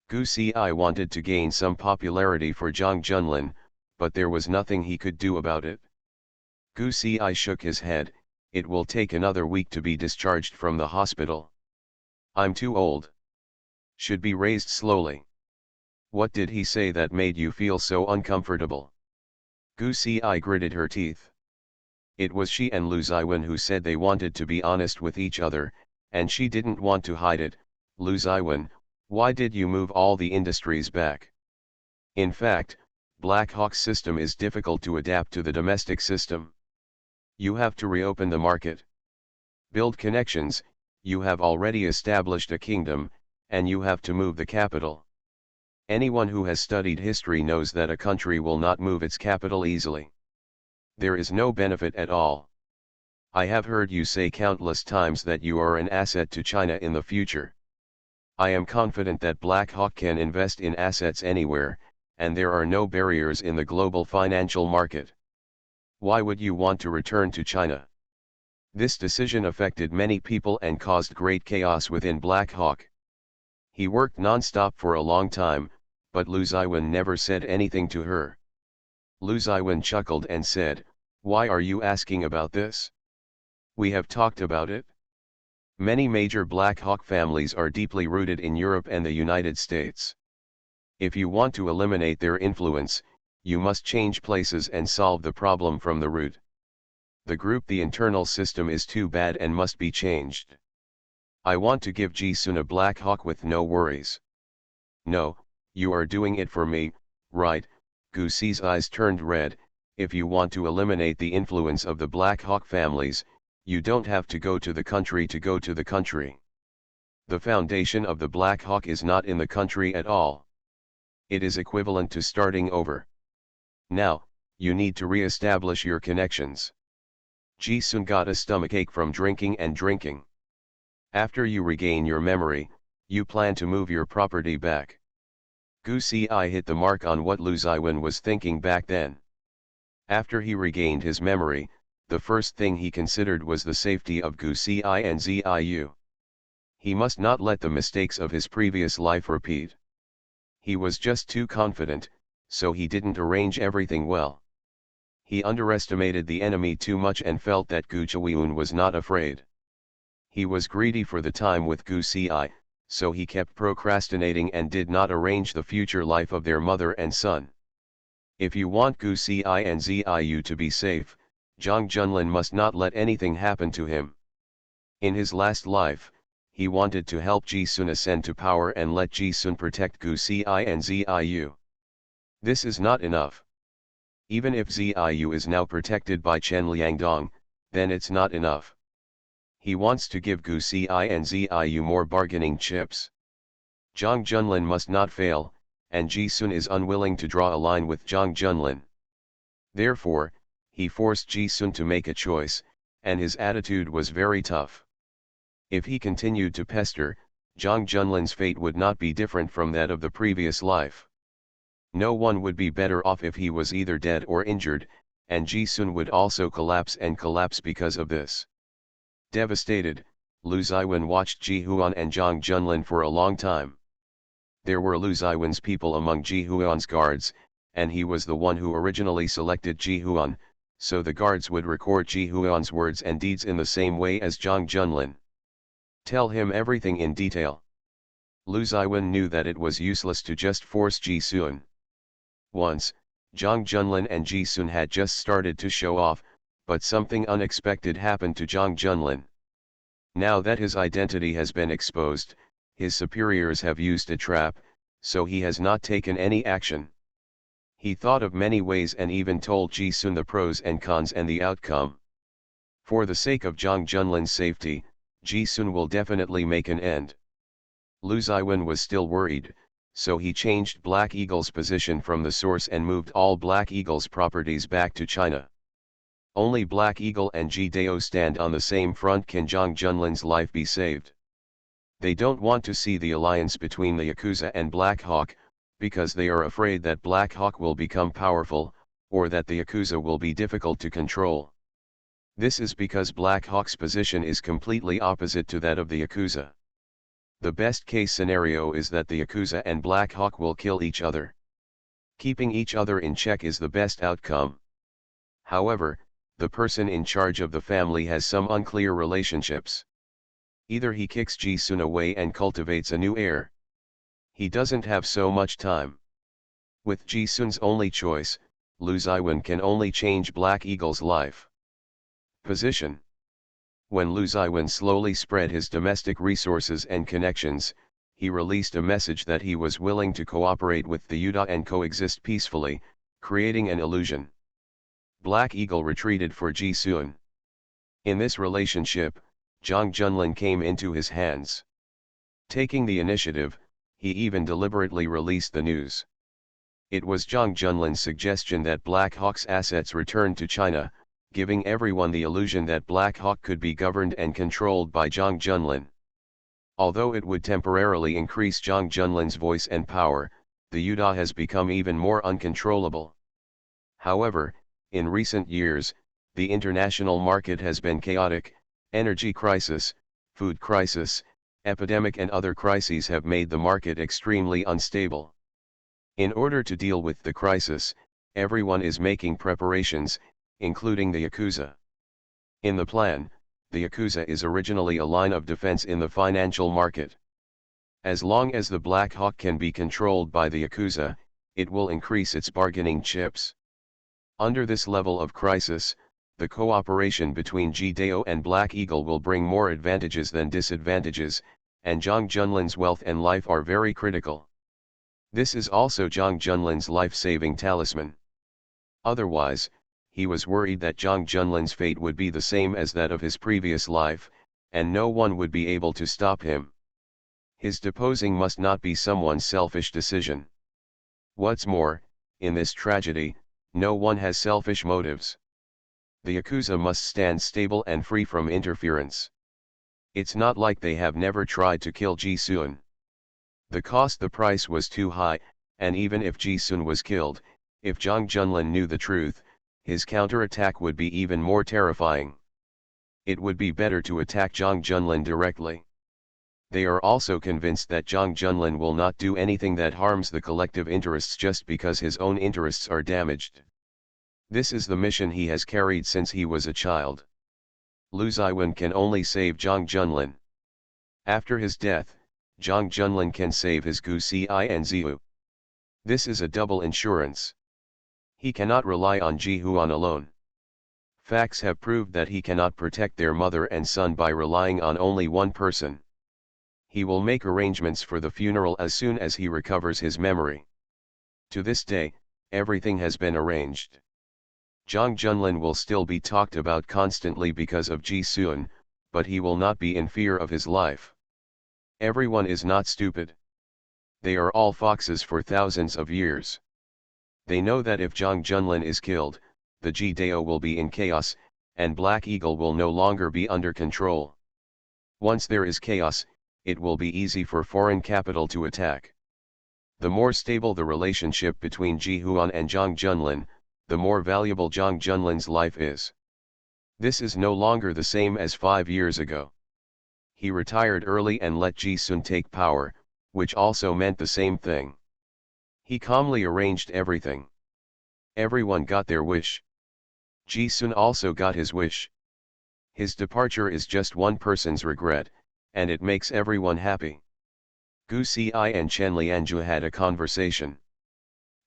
Gu Si wanted to gain some popularity for Zhang Junlin, but there was nothing he could do about it. Gu Si shook his head. It will take another week to be discharged from the hospital. I'm too old. Should be raised slowly. What did he say that made you feel so uncomfortable? Gu Si gritted her teeth. It was she and Lu Ziwen who said they wanted to be honest with each other, and she didn't want to hide it. Lu Ziwen, why did you move all the industries back? In fact, Black Hawk's system is difficult to adapt to the domestic system. You have to reopen the market. Build connections. You have already established a kingdom, and you have to move the capital. Anyone who has studied history knows that a country will not move its capital easily. There is no benefit at all. I have heard you say countless times that you are an asset to China in the future. I am confident that Black Hawk can invest in assets anywhere, and there are no barriers in the global financial market. Why would you want to return to China? This decision affected many people and caused great chaos within Black Hawk. He worked non-stop for a long time, but Lu Ziwen never said anything to her. Lu Ziwen chuckled and said, "Why are you asking about this? We have talked about it. Many major Black Hawk families are deeply rooted in Europe and the United States. If you want to eliminate their influence, you must change places and solve the problem from the root. The internal system is too bad and must be changed. I want to give Ji-sun a Black Hawk with no worries." "No, you are doing it for me, right?" Gu Si's eyes turned red. "If you want to eliminate the influence of the Black Hawk families, you don't have to go to the country to go to the country. The foundation of the Black Hawk is not in the country at all. It is equivalent to starting over. Now, you need to re-establish your connections." Ji-sun got a stomachache from drinking and drinking. "After you regain your memory, you plan to move your property back." Gu Si hit the mark on what Lu Ziwen was thinking back then. After he regained his memory, the first thing he considered was the safety of Gu Si and Ziyu. He must not let the mistakes of his previous life repeat. He was just too confident, so he didn't arrange everything well. He underestimated the enemy too much and felt that Gu Chawiun was not afraid. He was greedy for the time with Gu Si, so he kept procrastinating and did not arrange the future life of their mother and son. If you want Gu Si and Ziyu to be safe, Zhang Junlin must not let anything happen to him. In his last life, he wanted to help Ji-sun ascend to power and let Ji-sun protect Gu Si and Ziyu. This is not enough. Even if Ziyu is now protected by Chen Liangdong, then it's not enough. He wants to give Gu Si and Ziyu more bargaining chips. Zhang Junlin must not fail, and Ji-sun is unwilling to draw a line with Zhang Junlin. Therefore, he forced Ji-sun to make a choice, and his attitude was very tough. If he continued to pester, Zhang Junlin's fate would not be different from that of the previous life. No one would be better off if he was either dead or injured, and Ji-sun would also collapse because of this. Devastated, Lu Ziwen watched Ji Huan and Zhang Junlin for a long time. There were Lu Ziwen's people among Ji Huan's guards, and he was the one who originally selected Ji Huan, so the guards would record Ji Huan's words and deeds in the same way as Zhang Junlin. Tell him everything in detail. Lu Ziwen knew that it was useless to just force Ji-sun. Once, Zhang Junlin and Ji-sun had just started to show off, but something unexpected happened to Zhang Junlin. Now that his identity has been exposed, his superiors have used a trap, so he has not taken any action. He thought of many ways and even told Ji-sun the pros and cons and the outcome. For the sake of Zhang Junlin's safety, Ji-sun will definitely make an end. Lu Ziwen was still worried, so he changed Black Eagle's position from the source and moved all Black Eagle's properties back to China. Only Black Eagle and Ji Dao stand on the same front. Can Zhang Junlin's life be saved? They don't want to see the alliance between the Yakuza and Black Hawk, because they are afraid that Black Hawk will become powerful, or that the Yakuza will be difficult to control. This is because Black Hawk's position is completely opposite to that of the Yakuza. The best case scenario is that the Yakuza and Black Hawk will kill each other. Keeping each other in check is the best outcome. However, the person in charge of the family has some unclear relationships. Either he kicks Ji-sun away and cultivates a new heir. He doesn't have so much time. With Ji-sun's only choice, Lu Ziwen can only change Black Eagle's life. Position. When Lu Ziwen slowly spread his domestic resources and connections, he released a message that he was willing to cooperate with the Yuda and coexist peacefully, creating an illusion. Black Eagle retreated for Ji-sun. In this relationship, Zhang Junlin came into his hands. Taking the initiative, he even deliberately released the news. It was Zhang Junlin's suggestion that Black Hawk's assets returned to China, giving everyone the illusion that Black Hawk could be governed and controlled by Zhang Junlin. Although it would temporarily increase Zhang Junlin's voice and power, the Yuda has become even more uncontrollable. However, in recent years, the international market has been chaotic. Energy crisis, food crisis, epidemic and other crises have made the market extremely unstable. In order to deal with the crisis, everyone is making preparations, including the Yakuza. In the plan, the Yakuza is originally a line of defense in the financial market. As long as the Black Hawk can be controlled by the Yakuza, it will increase its bargaining chips. Under this level of crisis, the cooperation between G-Dao and Black Eagle will bring more advantages than disadvantages, and Zhang Junlin's wealth and life are very critical. This is also Zhang Junlin's life-saving talisman. Otherwise, he was worried that Zhang Junlin's fate would be the same as that of his previous life, and no one would be able to stop him. His deposing must not be someone's selfish decision. What's more, in this tragedy, no one has selfish motives. The Yakuza must stand stable and free from interference. It's not like they have never tried to kill Ji-sun. The price was too high, and even if Ji-sun was killed, if Zhang Junlin knew the truth, his counterattack would be even more terrifying. It would be better to attack Zhang Junlin directly. They are also convinced that Zhang Junlin will not do anything that harms the collective interests just because his own interests are damaged. This is the mission he has carried since he was a child. Lu Ziwen can only save Zhang Junlin. After his death, Zhang Junlin can save his Gu Si and Ziyu. This is a double insurance. He cannot rely on Ji Huan alone. Facts have proved that he cannot protect their mother and son by relying on only one person. He will make arrangements for the funeral as soon as he recovers his memory. To this day, everything has been arranged. Zhang Junlin will still be talked about constantly because of Ji-sun, but he will not be in fear of his life. Everyone is not stupid. They are all foxes for thousands of years. They know that if Zhang Junlin is killed, the Ji-Dao will be in chaos, and Black Eagle will no longer be under control. Once there is chaos, it will be easy for foreign capital to attack. The more stable the relationship between Ji Huan and Zhang Junlin, the more valuable Zhang Junlin's life is. This is no longer the same as 5 years ago. He retired early and let Ji-sun take power, which also meant the same thing. He calmly arranged everything. Everyone got their wish. Ji-sun also got his wish. His departure is just one person's regret, and it makes everyone happy. Gu Si and Chen Lianjie had a conversation.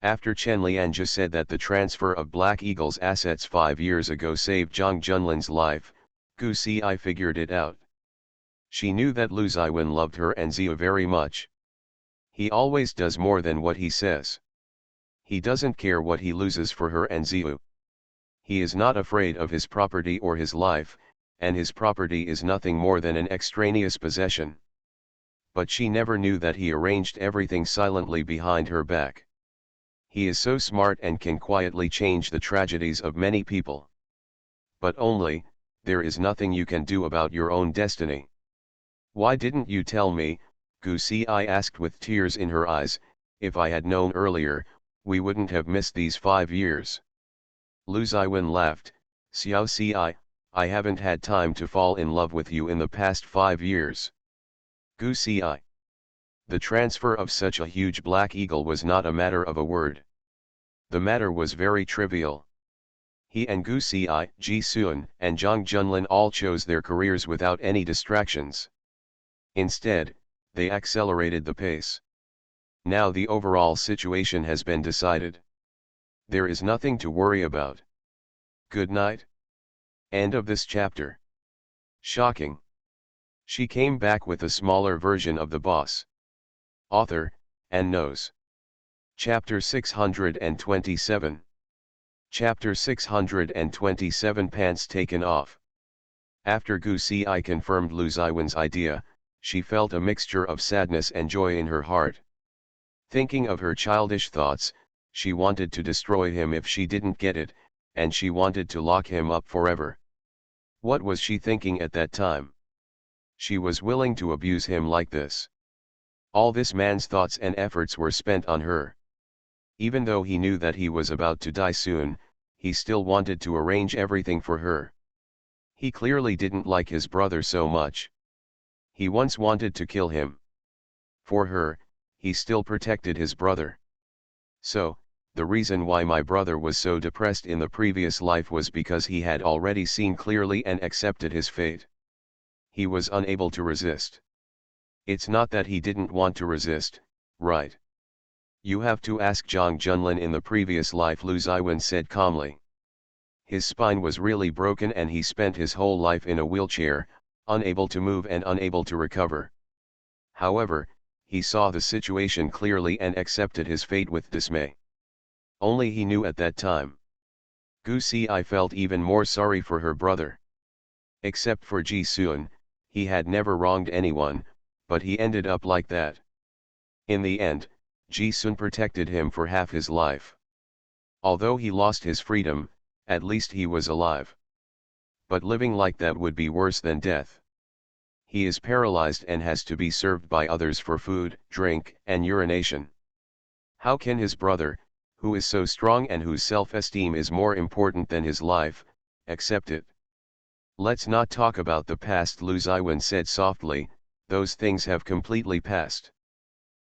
After Chen Lianjie said that the transfer of Black Eagle's assets 5 years ago saved Zhang Junlin's life, Gu Si figured it out. She knew that Lu Ziwen loved her and Ziyu very much. He always does more than what he says. He doesn't care what he loses for her and Ziyu. He is not afraid of his property or his life, and his property is nothing more than an extraneous possession. But she never knew that he arranged everything silently behind her back. He is so smart and can quietly change the tragedies of many people. But only, there is nothing you can do about your own destiny. Why didn't you tell me, Gu Si asked with tears in her eyes, if I had known earlier, we wouldn't have missed these 5 years. Lu Ziwen laughed, Xiao Si, I haven't had time to fall in love with you in the past 5 years. Gu Si. The transfer of such a huge Black Eagle was not a matter of a word. The matter was very trivial. He and Gu Si, Ji-sun, and Zhang Junlin all chose their careers without any distractions. Instead, they accelerated the pace. Now the overall situation has been decided. There is nothing to worry about. Good night. End of this chapter. Shocking. She came back with a smaller version of the boss. Author, and knows. Chapter 627. Chapter 627 Pants taken off. After Gu Si confirmed Lu Ziwen's idea, she felt a mixture of sadness and joy in her heart. Thinking of her childish thoughts, she wanted to destroy him if she didn't get it, and she wanted to lock him up forever. What was she thinking at that time? She was willing to abuse him like this. All this man's thoughts and efforts were spent on her. Even though he knew that he was about to die soon, he still wanted to arrange everything for her. He clearly didn't like his brother so much. He once wanted to kill him. For her, he still protected his brother. So, the reason why my brother was so depressed in the previous life was because he had already seen clearly and accepted his fate. He was unable to resist. It's not that he didn't want to resist, right? You have to ask Zhang Junlin in the previous life, Lu Ziwen said calmly. His spine was really broken and he spent his whole life in a wheelchair, unable to move and unable to recover. However, he saw the situation clearly and accepted his fate with dismay. Only he knew at that time. Gu Xi felt even more sorry for her brother. Except for Ji Sun, he had never wronged anyone, but he ended up like that. In the end, Ji Sun protected him for half his life. Although he lost his freedom, at least he was alive. But living like that would be worse than death. He is paralyzed and has to be served by others for food, drink, and urination. How can his brother, who is so strong and whose self-esteem is more important than his life, accept it? Let's not talk about the past, Lu Ziwen said softly, those things have completely passed.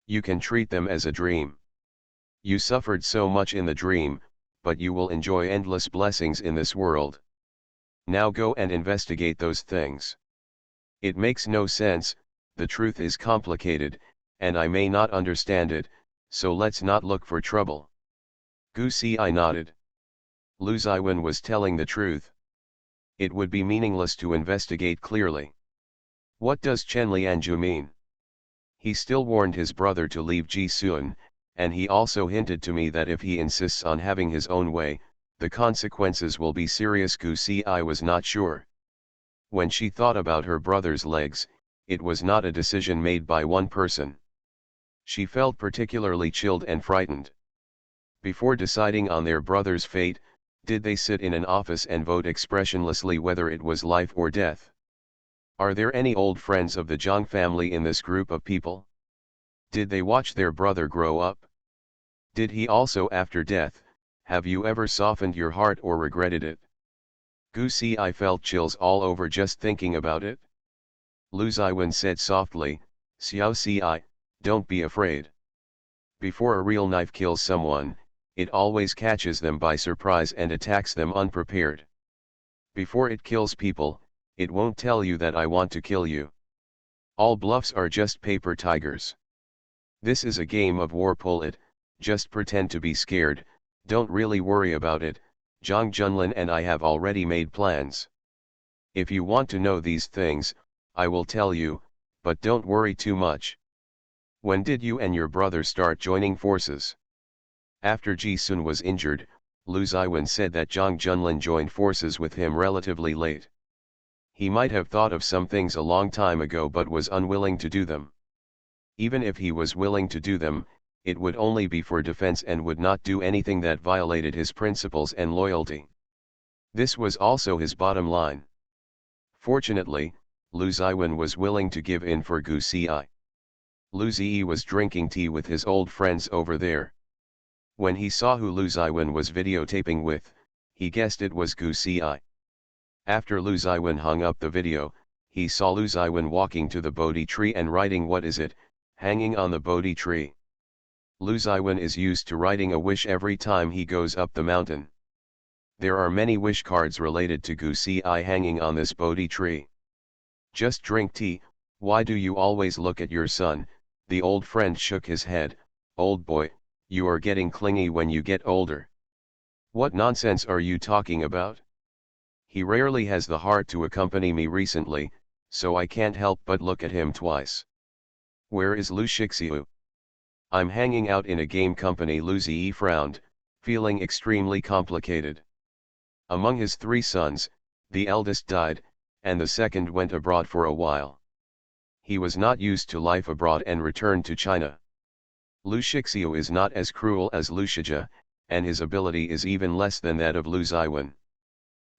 You can treat them as a dream. You suffered so much in the dream, but you will enjoy endless blessings in this world. Now go and investigate those things. It makes no sense, the truth is complicated, and I may not understand it, so let's not look for trouble. Gu Xi nodded. Lu Ziwen was telling the truth. It would be meaningless to investigate clearly. What does Chen Lianzhu mean? He still warned his brother to leave Ji Sun, and he also hinted to me that if he insists on having his own way, the consequences will be serious. Gu Xi was not sure. When she thought about her brother's legs, it was not a decision made by one person. She felt particularly chilled and frightened. Before deciding on their brother's fate, did they sit in an office and vote expressionlessly whether it was life or death? Are there any old friends of the Zhang family in this group of people? Did they watch their brother grow up? Did he also after death? Have you ever softened your heart or regretted it? Gu Xi felt chills all over just thinking about it. Lu Ziwen said softly, Xiao Xi, don't be afraid. Before a real knife kills someone, it always catches them by surprise and attacks them unprepared. Before it kills people, it won't tell you that I want to kill you. All bluffs are just paper tigers. This is a game of war, pull it, just pretend to be scared, don't really worry about it, Zhang Junlin and I have already made plans. If you want to know these things, I will tell you, but don't worry too much. When did you and your brother start joining forces? After Ji Sun was injured, Lu Ziwen said that Zhang Junlin joined forces with him relatively late. He might have thought of some things a long time ago but was unwilling to do them. Even if he was willing to do them, it would only be for defense and would not do anything that violated his principles and loyalty. This was also his bottom line. Fortunately, Lu Ziwen was willing to give in for Gu Xi. Lu Ziyi was drinking tea with his old friends over there. When he saw who Lu Ziwen was videotaping with, he guessed it was Gu Xi. After Lu Ziwen hung up the video, he saw Lu Ziwen walking to the Bodhi tree and writing "What is it?" hanging on the Bodhi tree. Lu Ziwen is used to writing a wish every time he goes up the mountain. There are many wish cards related to Gu Xi hanging on this Bodhi tree. Just drink tea, why do you always look at your son? The old friend shook his head. Old boy, you are getting clingy when you get older. What nonsense are you talking about? He rarely has the heart to accompany me recently, so I can't help but look at him twice. Where is Lu Shixiu? I'm hanging out in a game company. Lu Ziyi frowned, feeling extremely complicated. Among his 3 sons, the eldest died, and the second went abroad for a while. He was not used to life abroad and returned to China. Lu Shixiu is not as cruel as Lu Shijia, and his ability is even less than that of Lu Ziwen.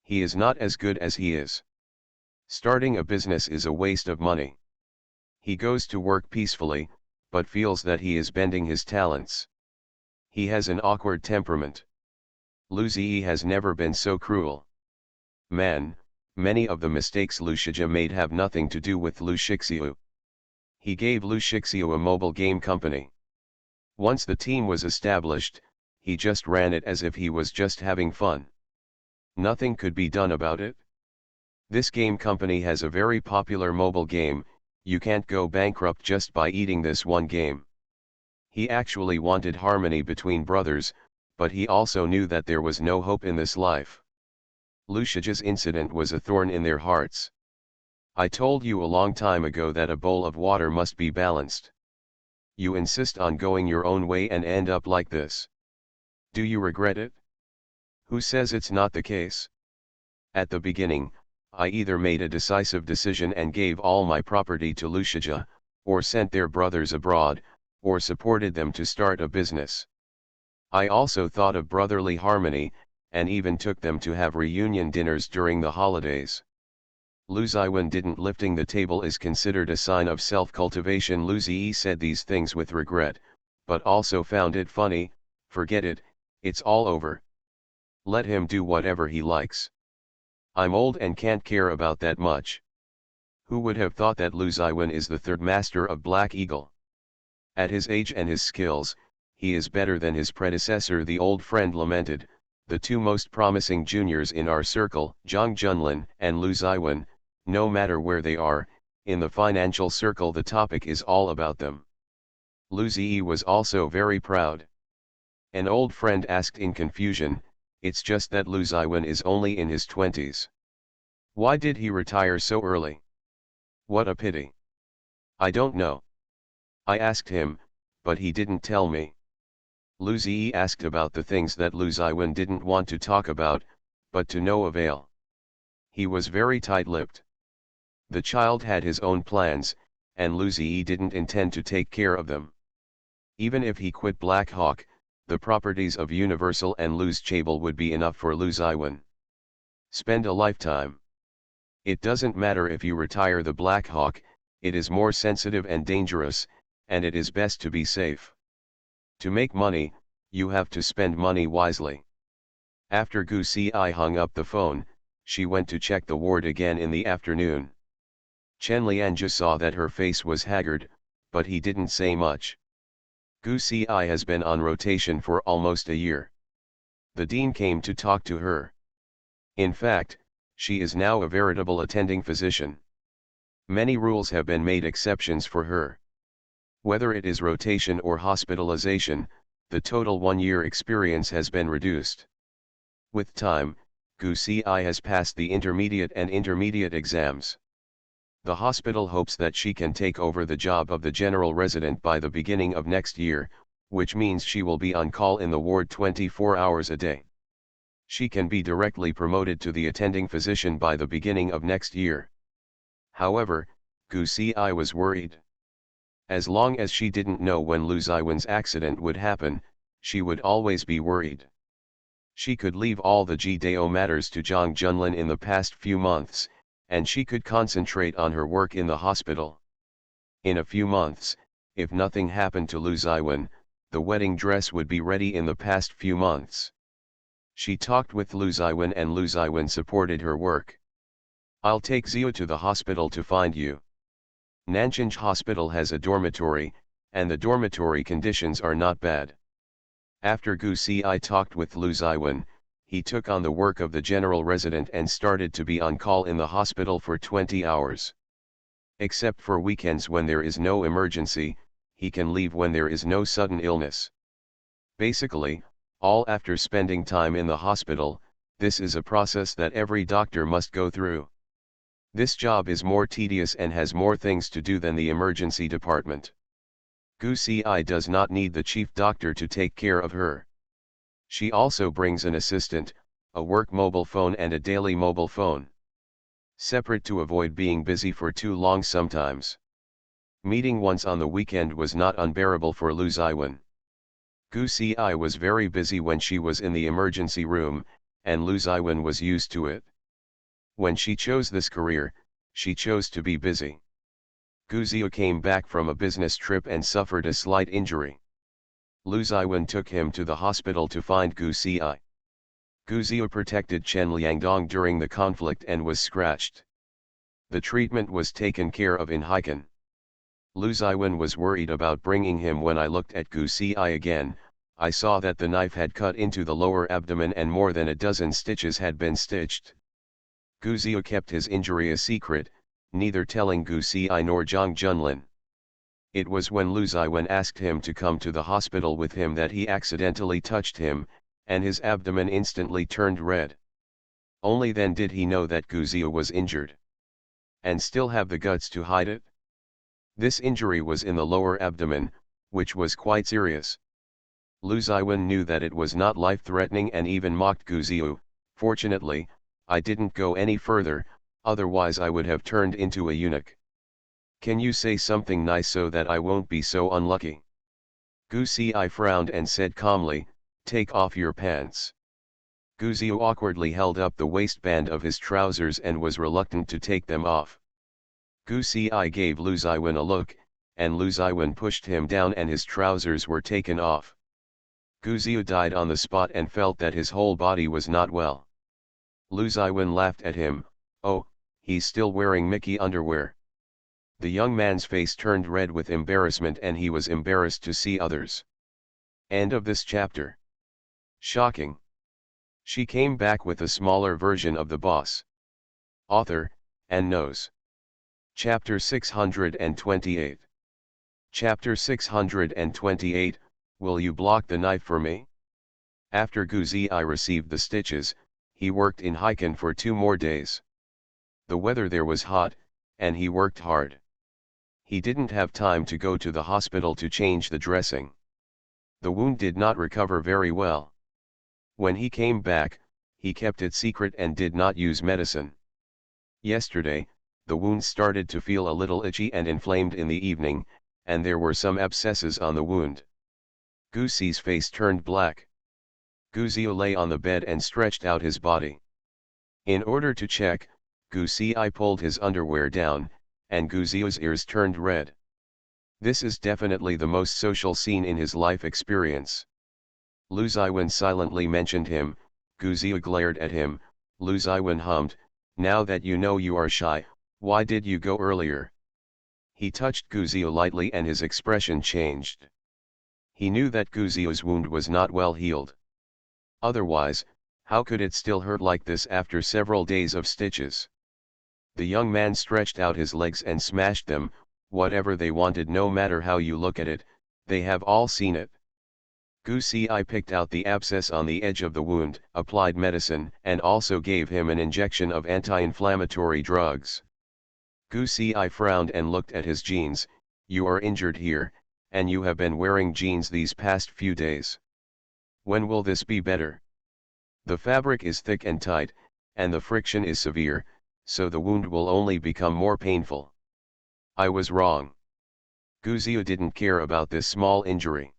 He is not as good as he is. Starting a business is a waste of money. He goes to work peacefully, but feels that he is bending his talents. He has an awkward temperament. Lu Ziyi has never been so cruel. Many of the mistakes Lu Shijia made have nothing to do with Lu Shixiu. He gave Lu Shixiu a mobile game company. Once the team was established, he just ran it as if he was just having fun. Nothing could be done about it. This game company has a very popular mobile game, you can't go bankrupt just by eating this one game. He actually wanted harmony between brothers, but he also knew that there was no hope in this life. Lucia's incident was a thorn in their hearts. I told you a long time ago that a bowl of water must be balanced. You insist on going your own way and end up like this. Do you regret it? Who says it's not the case? At the beginning, I either made a decisive decision and gave all my property to Lucia, or sent their brothers abroad, or supported them to start a business. I also thought of brotherly harmony, and even took them to have reunion dinners during the holidays. Luziwen didn't. Lifting the table is considered a sign of self-cultivation. Luzi said these things with regret, but also found it funny. Forget it, it's all over. Let him do whatever he likes. I'm old and can't care about that much. Who would have thought that Luziwen is the third master of Black Eagle? At his age and his skills, he is better than his predecessor, the old friend lamented. The two most promising juniors in our circle, Zhang Junlin and Luziwen, no matter where they are, in the financial circle the topic is all about them. Lu Ziyi was also very proud. An old friend asked in confusion, it's just that Lu Ziwen is only in his 20s. Why did he retire so early? What a pity. I don't know. I asked him, but he didn't tell me. Lu Ziyi asked about the things that Lu Ziwen didn't want to talk about, but to no avail. He was very tight-lipped. The child had his own plans, and Lu Ziyi didn't intend to take care of them. Even if he quit Black Hawk, the properties of Universal and Luz Chabel would be enough for Lu Ziwen. Spend a lifetime. It doesn't matter if you retire the Black Hawk, it is more sensitive and dangerous, and it is best to be safe. To make money, you have to spend money wisely. After Gu Si hung up the phone, she went to check the ward again in the afternoon. Chen Lianja saw that her face was haggard, but he didn't say much. Gu Si has been on rotation for almost a year. The dean came to talk to her. In fact, she is now a veritable attending physician. Many rules have been made exceptions for her. Whether it is rotation or hospitalization, the total 1-year experience has been reduced. With time, Gu Si has passed the intermediate and intermediate exams. The hospital hopes that she can take over the job of the general resident by the beginning of next year, which means she will be on call in the ward 24 hours a day. She can be directly promoted to the attending physician by the beginning of next year. However, Gu Si was worried. As long as she didn't know when Lu Ziwen's accident would happen, she would always be worried. She could leave all the Gdao matters to Zhang Junlin in the past few months, and she could concentrate on her work in the hospital. In a few months, if nothing happened to Lu Ziwen, the wedding dress would be ready in the past few months. She talked with Lu Ziwen and Lu Ziwen supported her work. I'll take Zio to the hospital to find you. Nanchang Hospital has a dormitory, and the dormitory conditions are not bad. After Gu Si talked with Lu Ziwen, he took on the work of the general resident and started to be on call in the hospital for 20 hours. Except for weekends when there is no emergency, he can leave when there is no sudden illness. Basically, all after spending time in the hospital, this is a process that every doctor must go through. This job is more tedious and has more things to do than the emergency department. Gu Si does not need the chief doctor to take care of her. She also brings an assistant, a work mobile phone and a daily mobile phone. Separate to avoid being busy for too long sometimes. Meeting once on the weekend was not unbearable for Lu Ziwen. Gu Si was very busy when she was in the emergency room, and Lu Ziwen was used to it. When she chose this career, she chose to be busy. Gu Zio came back from a business trip and suffered a slight injury. Lu Ziwen took him to the hospital to find Gu Si. Gu Zio protected Chen Liangdong during the conflict and was scratched. The treatment was taken care of in Haikan. Lu Ziwen was worried about bringing him. When I looked at Gu Si again, I saw that the knife had cut into the lower abdomen and more than a dozen stitches had been stitched. Gu Xiu kept his injury a secret, neither telling Gu Xi nor Zhang Junlin. It was when Lu Ziwen asked him to come to the hospital with him that he accidentally touched him, and his abdomen instantly turned red. Only then did he know that Gu Xiu was injured. And still have the guts to hide it? This injury was in the lower abdomen, which was quite serious. Lu Ziwen knew that it was not life-threatening and even mocked Gu Xiu. Fortunately, I didn't go any further, otherwise I would have turned into a eunuch. Can you say something nice so that I won't be so unlucky? Gu Xi frowned and said calmly, take off your pants. Gu Xiu awkwardly held up the waistband of his trousers and was reluctant to take them off. Gu Xi gave Lu Ziwen a look, and Lu Ziwen pushed him down and his trousers were taken off. Gu Xiu died on the spot and felt that his whole body was not well. Lu Ziwen laughed at him, oh, he's still wearing Mickey underwear. The young man's face turned red with embarrassment and he was embarrassed to see others. End of this chapter. Shocking. She came back with a smaller version of the boss. Author, and knows. Chapter 628. Chapter 628, Will you block the knife for me? After Gu Zi received the stitches, he worked in Hiken for 2 more days. The weather there was hot, and he worked hard. He didn't have time to go to the hospital to change the dressing. The wound did not recover very well. When he came back, he kept it secret and did not use medicine. Yesterday, the wound started to feel a little itchy and inflamed in the evening, and there were some abscesses on the wound. Gu Xi's face turned black. Gu Xiu lay on the bed and stretched out his body. In order to check, Gu Xi pulled his underwear down, and Gu Xiu's ears turned red. This is definitely the most social scene in his life experience. Lu Ziwen silently mentioned him. Gu Xiu glared at him. Lu Ziwen hummed, now that you know you are shy, why did you go earlier? He touched Gu Xiu lightly and his expression changed. He knew that Gu Xiu's wound was not well healed. Otherwise, how could it still hurt like this after several days of stitches? The young man stretched out his legs and smashed them. Whatever they wanted, no matter how you look at it, they have all seen it. Gu Xi picked out the abscess on the edge of the wound, applied medicine, and also gave him an injection of anti-inflammatory drugs. Gu Xi frowned and looked at his jeans. You are injured here, and you have been wearing jeans these past few days. When will this be better? The fabric is thick and tight, and the friction is severe, so the wound will only become more painful. I was wrong. Gu Xiu didn't care about this small injury.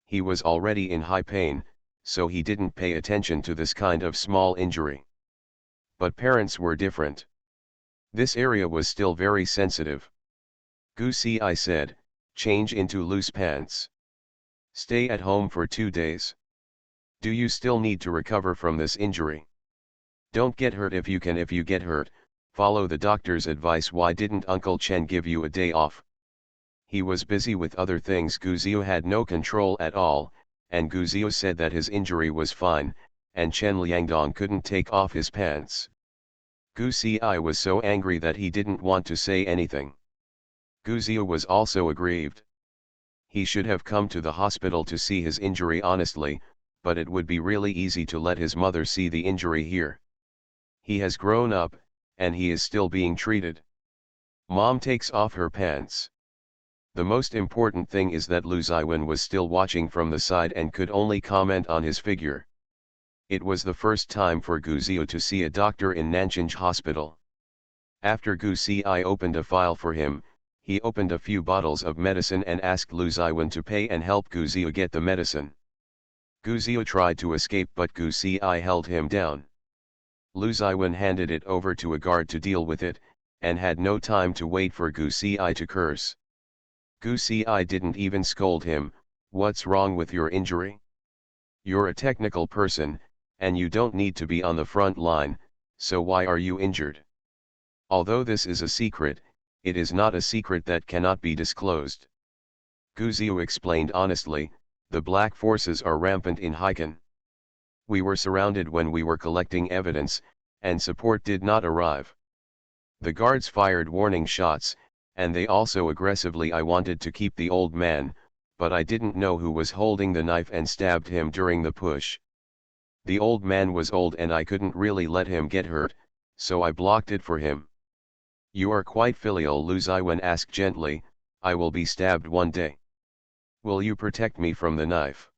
He was already in high pain, so he didn't pay attention to this kind of small injury. But parents were different. This area was still very sensitive. Gu Xi said, change into loose pants. Stay at home for 2 days. Do you still need to recover from this injury? Don't get hurt if you can. If you get hurt, follow the doctor's advice. Why didn't Uncle Chen give you a day off? He was busy with other things. Gu Xiu had no control at all, and Gu Xiu said that his injury was fine, and Chen Liangdong couldn't take off his pants. Gu Xi was so angry that he didn't want to say anything. Gu Xiu was also aggrieved. He should have come to the hospital to see his injury honestly, but it would be really easy to let his mother see the injury here. He has grown up, and he is still being treated. Mom takes off her pants. The most important thing is that Lu Ziwen was still watching from the side and could only comment on his figure. It was the first time for Gu Xiu to see a doctor in Nanjing Hospital. After Gu Xi opened a file for him, he opened a few bottles of medicine and asked Lu Ziwen to pay and help Gu Xiu get the medicine. Gu Xiu tried to escape, but Gu Xi held him down. Lu Ziwen handed it over to a guard to deal with it, and had no time to wait for Gu Xi to curse. Gu Xi didn't even scold him. What's wrong with your injury? You're a technical person, and you don't need to be on the front line, so why are you injured? Although this is a secret, it is not a secret that cannot be disclosed. Gu Xiu explained honestly, The black forces are rampant in Heiken. We were surrounded when we were collecting evidence, and support did not arrive. The guards fired warning shots, and they also aggressively. I wanted to keep the old man, but I didn't know who was holding the knife and stabbed him during the push. The old man was old and I couldn't really let him get hurt, so I blocked it for him. You are quite filial, Lu Ziwen asked gently. I will be stabbed one day. Will you protect me from the knife?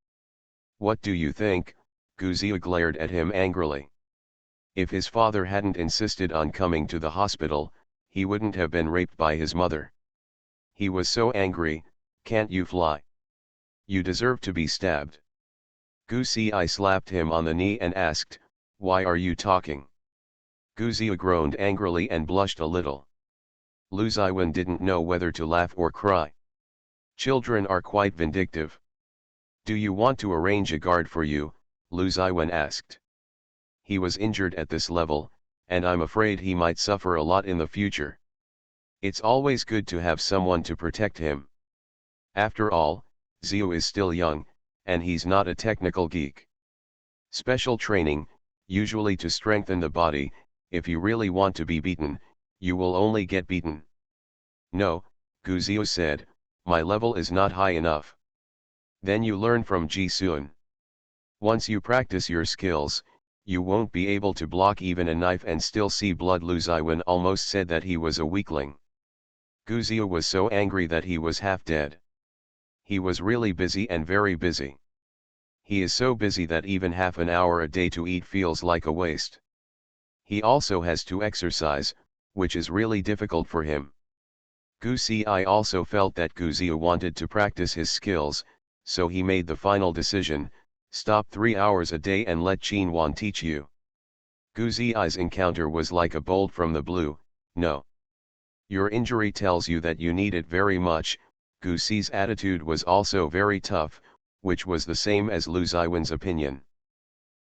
What do you think? Gu Zia glared at him angrily. If his father hadn't insisted on coming to the hospital, he wouldn't have been raped by his mother. He was so angry. Can't you fly? You deserve to be stabbed. Gu Zia slapped him on the knee and asked, why are you talking? Gu Zia groaned angrily and blushed a little. Lu Ziwen didn't know whether to laugh or cry. Children are quite vindictive. Do you want to arrange a guard for you? Lu Ziwen asked. He was injured at this level, and I'm afraid he might suffer a lot in the future. It's always good to have someone to protect him. After all, Zio is still young, and he's not a technical geek. Special training, usually to strengthen the body. If you really want to be beaten, you will only get beaten. No, Gu Zio said, my level is not high enough. Then you learn from Ji Sun. Once you practice your skills, you won't be able to block even a knife and still see blood. Lu Ziwen almost said that he was a weakling. Gu Zia was so angry that he was half dead. He was really busy and very busy. He is so busy that even half an hour a day to eat feels like a waste. He also has to exercise, which is really difficult for him. Gu Zia also felt that Gu Zia wanted to practice his skills, so he made the final decision, stop 3 hours a day and let Qin Wan teach you. Gu Zia's encounter was like a bolt from the blue. No. Your injury tells you that you need it very much. Gu Zi's attitude was also very tough, which was the same as Lu Ziwen's opinion.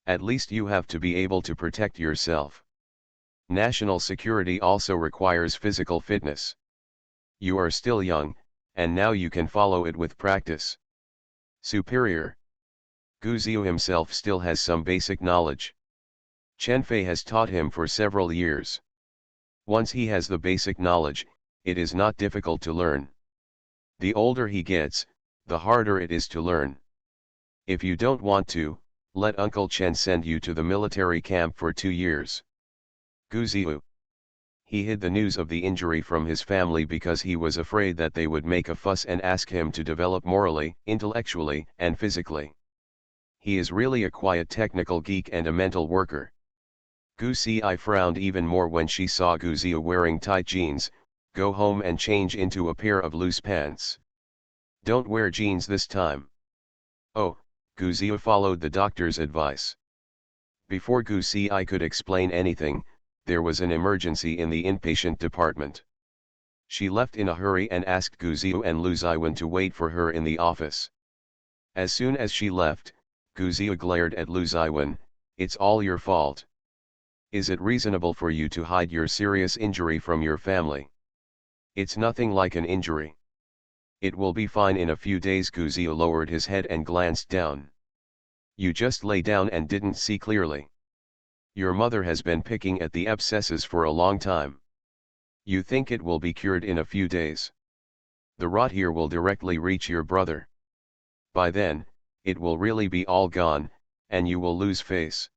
At least you have to be able to protect yourself. National security also requires physical fitness. You are still young, and now you can follow it with practice. Superior. Gu Zia himself still has some basic knowledge. Chen Fei has taught him for several years. Once he has the basic knowledge, it is not difficult to learn. The older he gets, the harder it is to learn. If you don't want to, let Uncle Chen send you to the military camp for 2 years. Gu Zia. He hid the news of the injury from his family because he was afraid that they would make a fuss and ask him to develop morally, intellectually, and physically. He is really a quiet technical geek and a mental worker. Gu Zia frowned even more when she saw Gu Zia wearing tight jeans. Go home and change into a pair of loose pants. Don't wear jeans this time. Oh, Gu Zia followed the doctor's advice. Before Gu Zia could explain anything, there was an emergency in the inpatient department. She left in a hurry and asked Gu Zia and Lu Ziwen to wait for her in the office. As soon as she left, Gu Zia glared at Lu Ziwen. It's all your fault. Is it reasonable for you to hide your serious injury from your family? It's nothing like an injury. It will be fine in a few days. Gu Zia lowered his head and glanced down. You just lay down and didn't see clearly. Your mother has been picking at the abscesses for a long time. You think it will be cured in a few days. The rot here will directly reach your brother. By then, it will really be all gone, and you will lose face.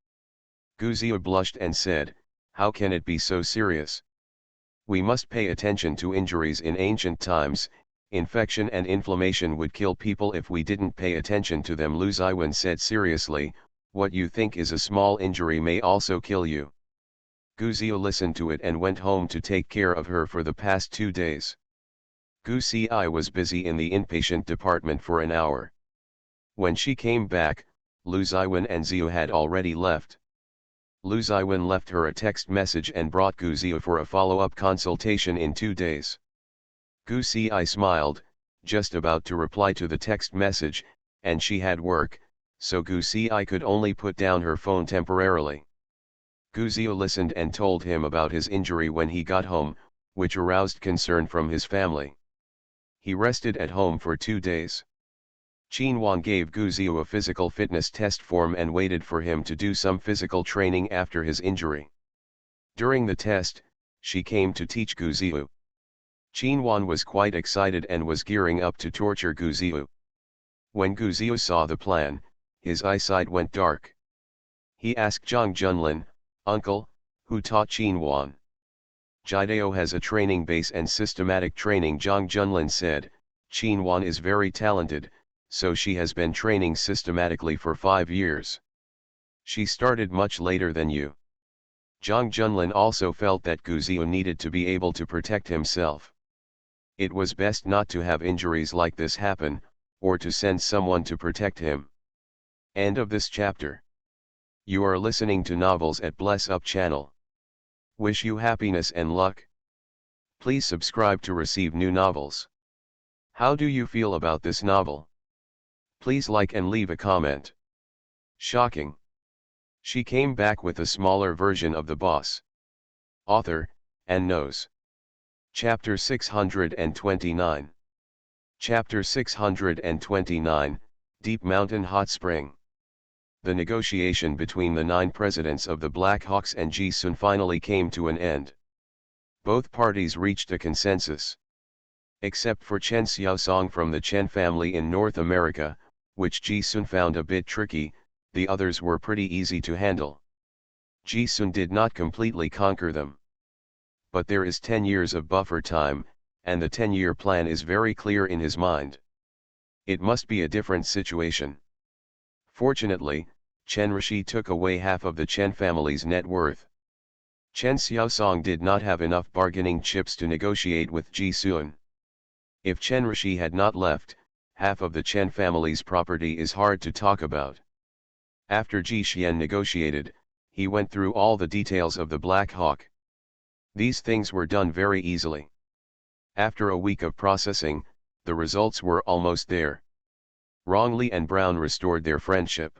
Gu Zia blushed and said, how can it be so serious? We must pay attention to injuries in ancient times. Infection and inflammation would kill people if we didn't pay attention to them. Lu Ziwen said seriously, what you think is a small injury may also kill you. Gu Zia listened to it and went home to take care of her for the past 2 days. Gu Zia was busy in the inpatient department for an hour. When she came back, Lu Ziwen and Zia had already left. Lu Ziwen left her a text message and brought Gu Zia for a follow-up consultation in 2 days. Gu Zia smiled, just about to reply to the text message, and she had work, so Gu Zia could only put down her phone temporarily. Gu Zia listened and told him about his injury when he got home, which aroused concern from his family. He rested at home for 2 days. Qin Wan gave Gu Ziu a physical fitness test form and waited for him to do some physical training after his injury. During the test, she came to teach Gu Ziu. Qin Wan was quite excited and was gearing up to torture Gu Ziu. When Gu Ziu saw the plan, his eyesight went dark. He asked Zhang Junlin, "Uncle, who taught Qin Wan?" "Jidao has a training base and systematic training," Zhang Junlin said. "Qin Wan is very talented, so she has been training systematically for 5 years. She started much later than you." Zhang Junlin also felt that Gu Ziu needed to be able to protect himself. It was best not to have injuries like this happen, or to send someone to protect him. End of this chapter. You are listening to Novels at Bless Up channel. Wish you happiness and luck. Please subscribe to receive new novels. How do you feel about this novel? Please like and leave a comment. Shocking. She came back with a smaller version of the boss. Author, and knows. Chapter 629. Chapter 629, Deep Mountain Hot Spring. The negotiation between the 9 presidents of the Black Hawks and Ji Sun finally came to an end. Both parties reached a consensus. Except for Chen Xiaosong from the Chen family in North America, which Ji Sun found a bit tricky, the others were pretty easy to handle. Ji Sun did not completely conquer them. But there is 10 years of buffer time, and the 10-year plan is very clear in his mind. It must be a different situation. Fortunately, Chen Rishi took away half of the Chen family's net worth. Chen Xiaosong did not have enough bargaining chips to negotiate with Ji Sun. If Chen Rishi had not left, half of the Chen family's property is hard to talk about. After Ji Xian negotiated, he went through all the details of the Black Hawk. These things were done very easily. After a week of processing, the results were almost there. Rongli and Brown restored their friendship.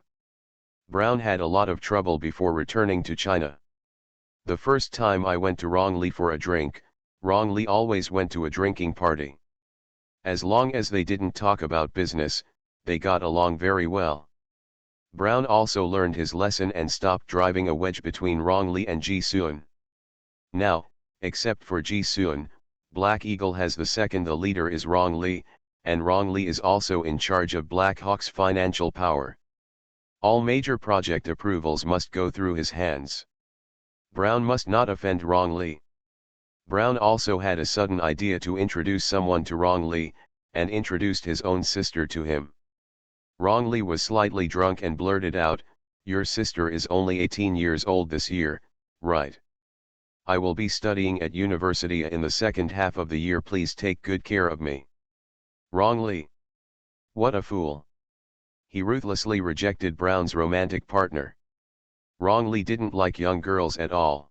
Brown had a lot of trouble before returning to China. The first time I went to Rongli for a drink, Rongli always went to a drinking party. As long as they didn't talk about business, they got along very well. Brown also learned his lesson and stopped driving a wedge between Rongli and Ji Sun. Now, except for Ji Sun, Black Eagle has the second. The leader is Rongli, and Rongli is also in charge of Black Hawk's financial power. All major project approvals must go through his hands. Brown must not offend Rongli. Brown also had a sudden idea to introduce someone to Rongli, and introduced his own sister to him. Rongli was slightly drunk and blurted out, "Your sister is only 18 years old this year, right? I will be studying at university in the second half of the year. Please take good care of me." Rongli. What a fool. He ruthlessly rejected Brown's romantic partner. Rongli didn't like young girls at all.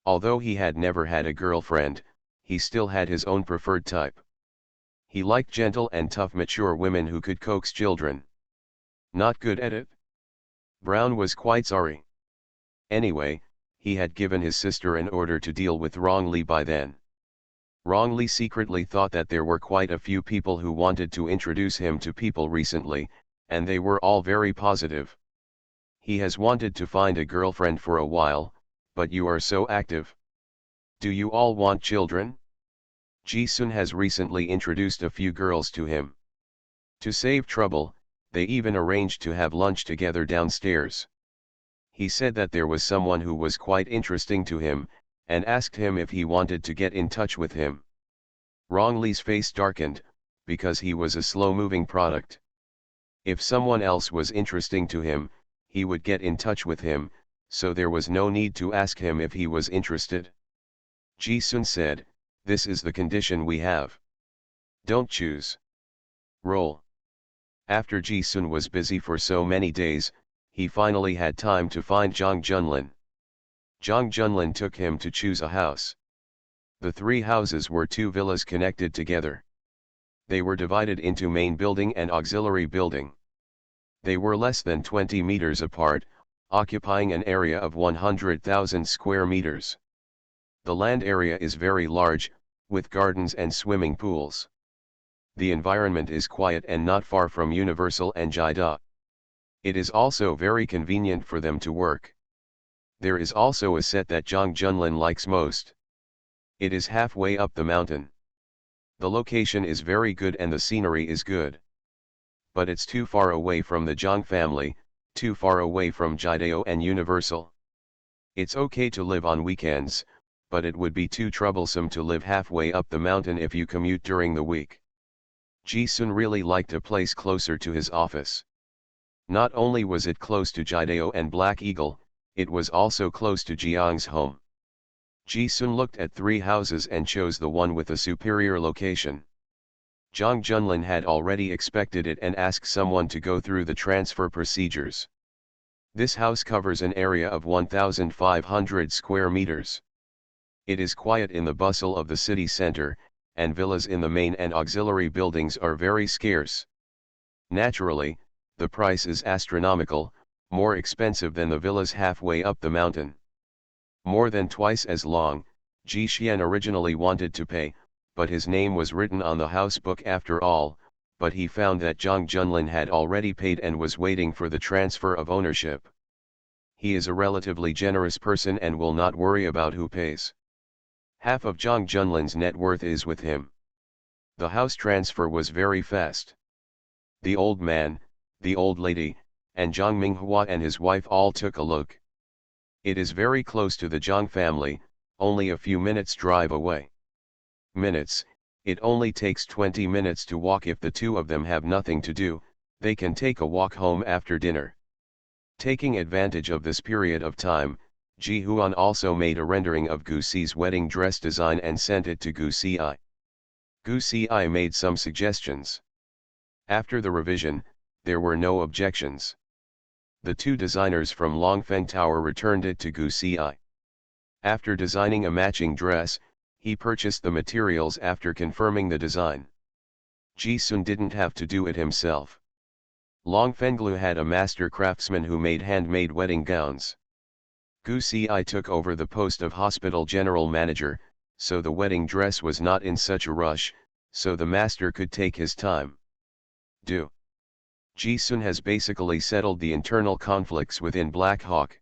Although he had never had a girlfriend, he still had his own preferred type. He liked gentle and tough mature women who could coax children. Not good at it? Brown was quite sorry. Anyway, he had given his sister an order to deal with Rongli by then. Rongli secretly thought that there were quite a few people who wanted to introduce him to people recently, and they were all very positive. He has wanted to find a girlfriend for a while, but you are so active. Do you all want children? Ji Sun has recently introduced a few girls to him. To save trouble, they even arranged to have lunch together downstairs. He said that there was someone who was quite interesting to him, and asked him if he wanted to get in touch with him. Rongli's face darkened, because he was a slow-moving product. If someone else was interesting to him, he would get in touch with him, so there was no need to ask him if he was interested. Ji Sun said, "This is the condition we have. Don't choose. Roll." After Ji Sun was busy for so many days, he finally had time to find Zhang Junlin. Zhang Junlin took him to choose a house. The 3 houses were 2 villas connected together. They were divided into main building and auxiliary building. They were less than 20 meters apart, occupying an area of 100,000 square meters. The land area is very large, with gardens and swimming pools. The environment is quiet and not far from Universal and Jida. It is also very convenient for them to work. There is also a set that Jang Junlin likes most. It is halfway up the mountain. The location is very good and the scenery is good. But it's too far away from the Jang family, too far away from Jidao and Universal. It's okay to live on weekends, but it would be too troublesome to live halfway up the mountain if you commute during the week. Ji-sun really liked a place closer to his office. Not only was it close to Jidao and Black Eagle, it was also close to Jiang's home. Ji-sun looked at 3 houses and chose the one with a superior location. Jang Junlin had already expected it and asked someone to go through the transfer procedures. This house covers an area of 1,500 square meters. It is quiet in the bustle of the city center, and villas in the main and auxiliary buildings are very scarce. Naturally, the price is astronomical, more expensive than the villas halfway up the mountain. More than twice as long, Ji Xian originally wanted to pay, but his name was written on the house book after all, but he found that Jang Junlin had already paid and was waiting for the transfer of ownership. He is a relatively generous person and will not worry about who pays. Half of Jang Junlin's net worth is with him. The house transfer was very fast. The old man, the old lady, and Zhang Minghua and his wife all took a look. It is very close to the Zhang family, only a few minutes drive away. Minutes, it only takes 20 minutes to walk. If the two of them have nothing to do, they can take a walk home after dinner. Taking advantage of this period of time, Ji Huan also made a rendering of Gu Si's wedding dress design and sent it to Gu Si. Gu Si made some suggestions. After the revision, there were no objections. The 2 designers from Longfeng Tower returned it to Gu Si. After designing a matching dress, he purchased the materials after confirming the design. Ji-sun didn't have to do it himself. Long Fenglu had a master craftsman who made handmade wedding gowns. Gu Si took over the post of hospital general manager, so the wedding dress was not in such a rush, so the master could take his time. Ji-sun has basically settled the internal conflicts within Black Hawk.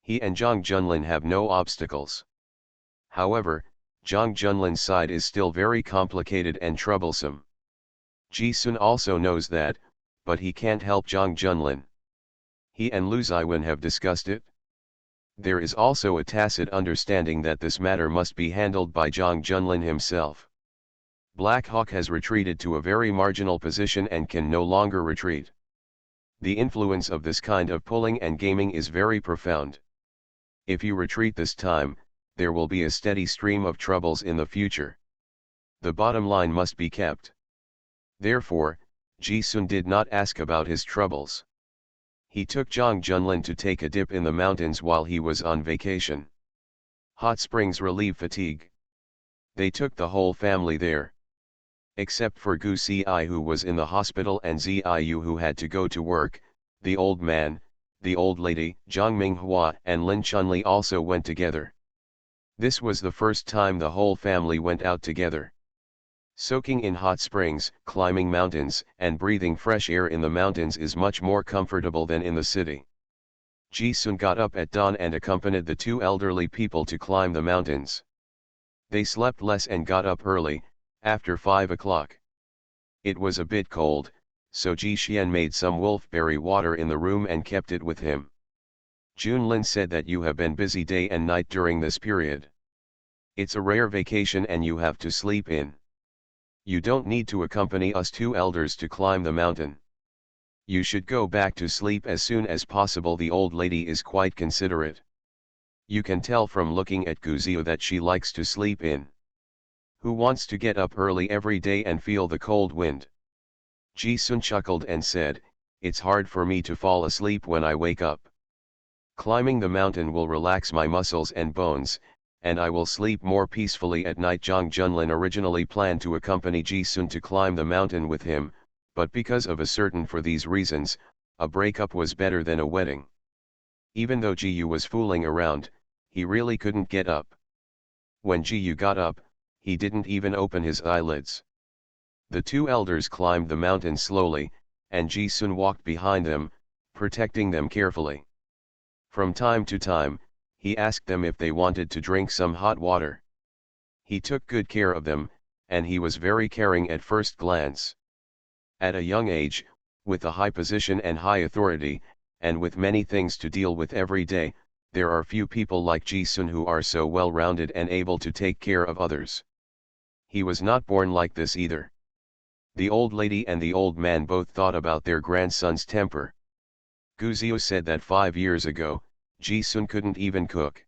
He and Jang Junlin have no obstacles. However, Jang Junlin's side is still very complicated and troublesome. Ji-sun also knows that, but he can't help Jang Junlin. He and Lu Ziwen have discussed it. There is also a tacit understanding that this matter must be handled by Jang Junlin himself. Black Hawk has retreated to a very marginal position and can no longer retreat. The influence of this kind of pulling and gaming is very profound. If you retreat this time, there will be a steady stream of troubles in the future. The bottom line must be kept. Therefore, Ji-sun did not ask about his troubles. He took Jang Junlin to take a dip in the mountains while he was on vacation. Hot springs relieve fatigue. They took the whole family there. Except for Gu Si who was in the hospital and Ziyu who had to go to work, the old man, the old lady, Zhang Minghua and Lin Chunli also went together. This was the first time the whole family went out together. Soaking in hot springs, climbing mountains, and breathing fresh air in the mountains is much more comfortable than in the city. Ji-sun got up at dawn and accompanied the 2 elderly people to climb the mountains. They slept less and got up early, after 5 o'clock. It was a bit cold, so Ji Xian made some wolfberry water in the room and kept it with him. Junlin said that you have been busy day and night during this period. It's a rare vacation and you have to sleep in. You don't need to accompany us 2 elders to climb the mountain. You should go back to sleep as soon as possible. The old lady is quite considerate. You can tell from looking at Guzio that she likes to sleep in. Who wants to get up early every day and feel the cold wind? Ji-sun chuckled and said, it's hard for me to fall asleep when I wake up. Climbing the mountain will relax my muscles and bones, and I will sleep more peacefully at night. Jang Junlin originally planned to accompany Ji-sun to climb the mountain with him, but because of for these reasons, a breakup was better than a wedding. Even though Ji-yu was fooling around, he really couldn't get up. When Ji-yu got up, he didn't even open his eyelids. The two elders climbed the mountain slowly, and Ji-sun walked behind them, protecting them carefully. From time to time, he asked them if they wanted to drink some hot water. He took good care of them, and he was very caring at first glance. At a young age, with a high position and high authority, and with many things to deal with every day, there are few people like Ji-sun who are so well-rounded and able to take care of others. He was not born like this either. The old lady and the old man both thought about their grandson's temper. Guzio said that 5 years ago, Ji-sun couldn't even cook.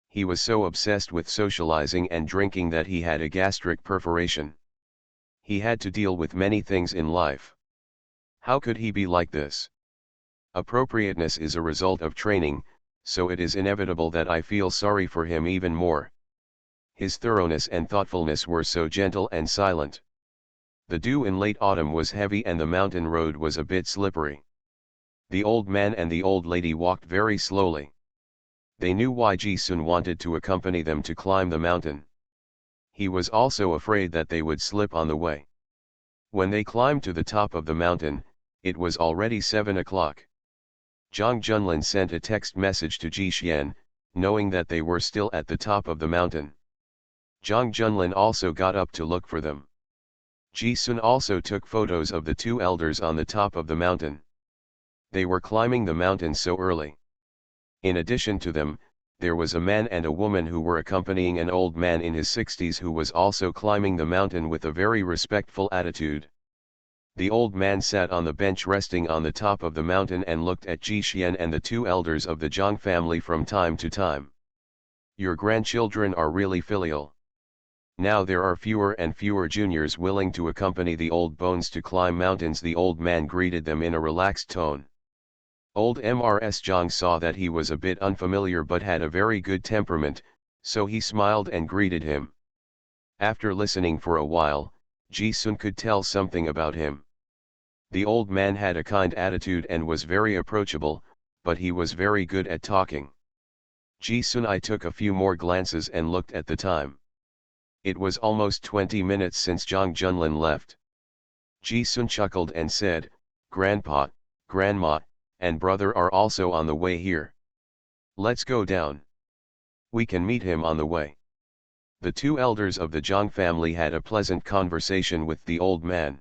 He was so obsessed with socializing and drinking that he had a gastric perforation. He had to deal with many things in life. How could he be like this? Appropriateness is a result of training, so it is inevitable that I feel sorry for him even more. His thoroughness and thoughtfulness were so gentle and silent. The dew in late autumn was heavy and the mountain road was a bit slippery. The old man and the old lady walked very slowly. They knew why Ji-sun wanted to accompany them to climb the mountain. He was also afraid that they would slip on the way. When they climbed to the top of the mountain, it was already 7 o'clock. Zhang Junlin sent a text message to Ji Xian, knowing that they were still at the top of the mountain. Zhang Junlin also got up to look for them. Ji-sun also took photos of the two elders on the top of the mountain. They were climbing the mountain so early. In addition to them, there was a man and a woman who were accompanying an old man in his 60s who was also climbing the mountain with a very respectful attitude. The old man sat on the bench resting on the top of the mountain and looked at Ji Xian and the two elders of the Zhang family from time to time. Your grandchildren are really filial. Now there are fewer and fewer juniors willing to accompany the old bones to climb mountains. The old man greeted them in a relaxed tone. Old Mrs. Zhang saw that he was a bit unfamiliar but had a very good temperament, so he smiled and greeted him. After listening for a while, Ji-sun could tell something about him. The old man had a kind attitude and was very approachable, but he was very good at talking. Ji-sun I took a few more glances and looked at the time. It was almost 20 minutes since Zhang Junlin left. Ji-sun chuckled and said, Grandpa, Grandma, and brother are also on the way here. Let's go down. We can meet him on the way. The two elders of the Zhang family had a pleasant conversation with the old man.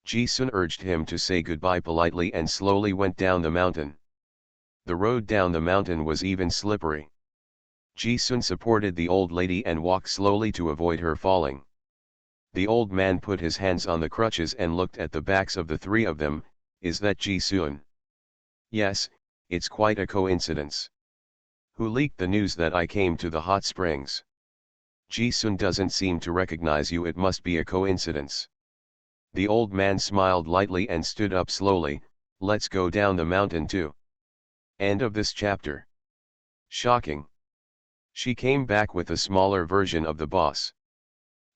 Ji-sun urged him to say goodbye politely and slowly went down the mountain. The road down the mountain was even slippery. Ji-sun supported the old lady and walked slowly to avoid her falling. The old man put his hands on the crutches and looked at the backs of the three of them. Is that Ji-sun? Yes, it's quite a coincidence. Who leaked the news that I came to the hot springs? Ji-sun doesn't seem to recognize you. It must be a coincidence. The old man smiled lightly and stood up slowly. Let's go down the mountain too. End of this chapter. Shocking. She came back with a smaller version of the boss.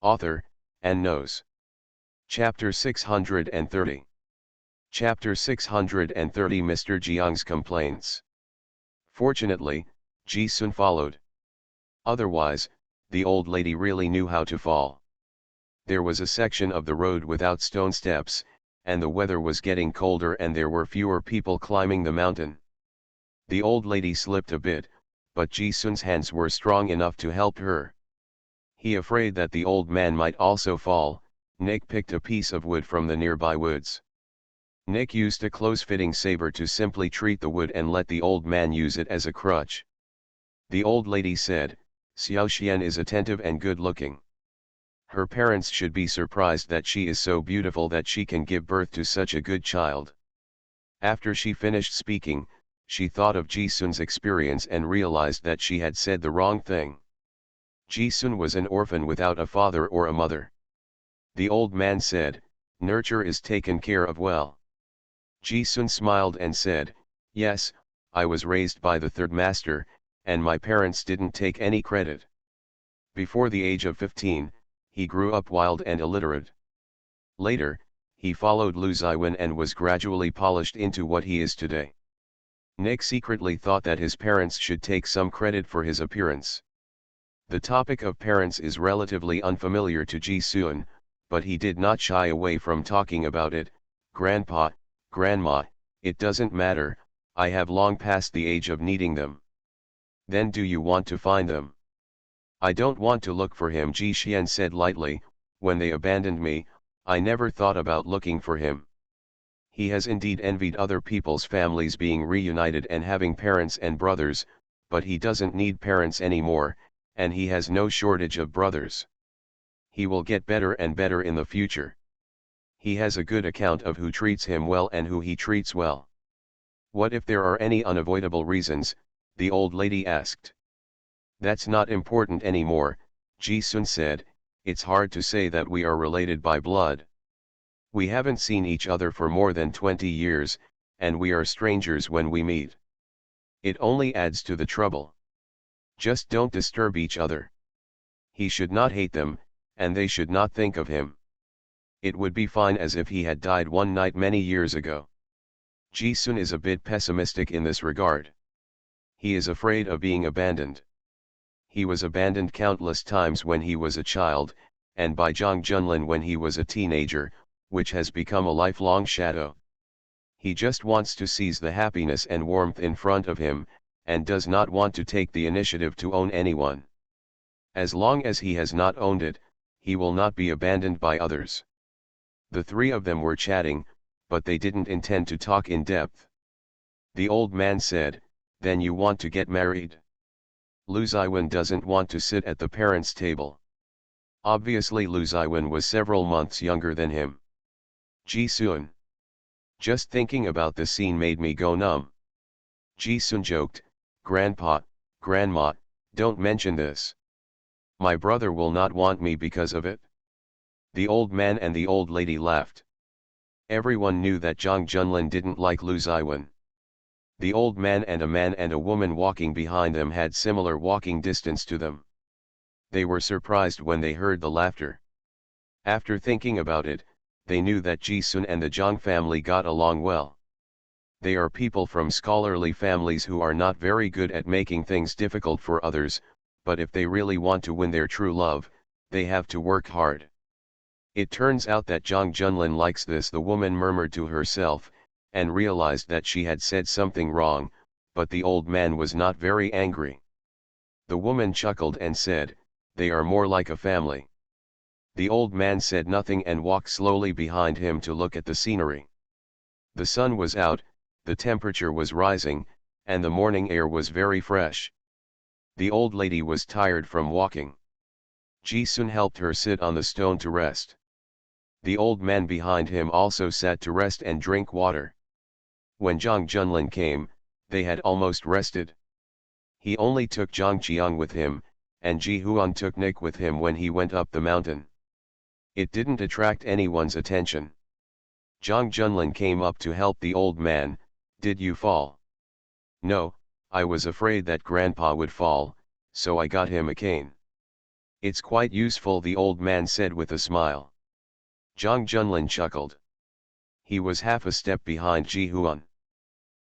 Author, and knows. Chapter 630. Chapter 630 Mr. Jiang's complaints. Fortunately, Ji-sun followed. Otherwise, the old lady really knew how to fall. There was a section of the road without stone steps, and the weather was getting colder and there were fewer people climbing the mountain. The old lady slipped a bit, but Ji-sun's hands were strong enough to help her. He afraid that the old man might also fall. Nick picked a piece of wood from the nearby woods. Nick used a close-fitting saber to simply treat the wood and let the old man use it as a crutch. The old lady said, Xiao Xian is attentive and good-looking. Her parents should be surprised that she is so beautiful that she can give birth to such a good child. After she finished speaking, she thought of Ji-sun's experience and realized that she had said the wrong thing. Ji-sun was an orphan without a father or a mother. The old man said, nurture is taken care of well. Ji-sun smiled and said, yes, I was raised by the third master, and my parents didn't take any credit. Before the age of 15, he grew up wild and illiterate. Later, he followed Lu Ziwen and was gradually polished into what he is today. Nick secretly thought that his parents should take some credit for his appearance. The topic of parents is relatively unfamiliar to Ji-sun, but he did not shy away from talking about it. Grandpa, Grandma, it doesn't matter, I have long passed the age of needing them. Then do you want to find them? I don't want to look for him, Ji Xian said lightly. When they abandoned me, I never thought about looking for him. He has indeed envied other people's families being reunited and having parents and brothers, but he doesn't need parents anymore, and he has no shortage of brothers. He will get better and better in the future. He has a good account of who treats him well and who he treats well. What if there are any unavoidable reasons? The old lady asked. That's not important anymore, Ji Sun said. It's hard to say that we are related by blood. We haven't seen each other for more than 20 years, and we are strangers when we meet. It only adds to the trouble. Just don't disturb each other. He should not hate them, and they should not think of him. It would be fine as if he had died one night many years ago. Ji Sun is a bit pessimistic in this regard. He is afraid of being abandoned. He was abandoned countless times when he was a child, and by Zhang Junlin when he was a teenager, which has become a lifelong shadow. He just wants to seize the happiness and warmth in front of him, and does not want to take the initiative to own anyone. As long as he has not owned it, he will not be abandoned by others. The three of them were chatting, but they didn't intend to talk in depth. The old man said, "Then you want to get married?" Lu Ziwen doesn't want to sit at the parents' table. Obviously Lu Ziwen was several months younger than him. Ji Sun. Just thinking about the scene made me go numb. Ji Sun joked, "Grandpa, Grandma, don't mention this. My brother will not want me because of it." The old man and the old lady laughed. Everyone knew that Zhang Junlin didn't like Lu Ziwen. The old man and a woman walking behind them had similar walking distance to them. They were surprised when they heard the laughter. After thinking about it, they knew that Ji Sun and the Zhang family got along well. They are people from scholarly families who are not very good at making things difficult for others, but if they really want to win their true love, they have to work hard. It turns out that Zhang Junlin likes this, the woman murmured to herself, and realized that she had said something wrong, but the old man was not very angry. The woman chuckled and said, "They are more like a family." The old man said nothing and walked slowly behind him to look at the scenery. The sun was out, the temperature was rising, and the morning air was very fresh. The old lady was tired from walking. Ji Sun helped her sit on the stone to rest. The old man behind him also sat to rest and drink water. When Zhang Junlin came, they had almost rested. He only took Zhang Qiang with him, and Ji Huan took Nick with him when he went up the mountain. It didn't attract anyone's attention. Zhang Junlin came up to help the old man. "Did you fall?" "No, I was afraid that Grandpa would fall, so I got him a cane." "It's quite useful," the old man said with a smile. Zhang Junlin chuckled. He was half a step behind Ji Huan.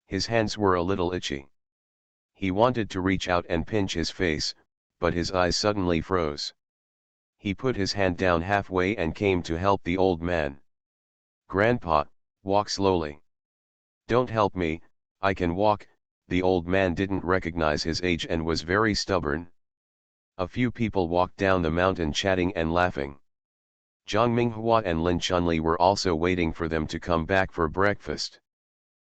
His hands were a little itchy. He wanted to reach out and pinch his face, but his eyes suddenly froze. He put his hand down halfway and came to help the old man. "Grandpa, walk slowly." "Don't help me, I can walk." The old man didn't recognize his age and was very stubborn. A few people walked down the mountain chatting and laughing. Zhang Minghua and Lin Chunli were also waiting for them to come back for breakfast.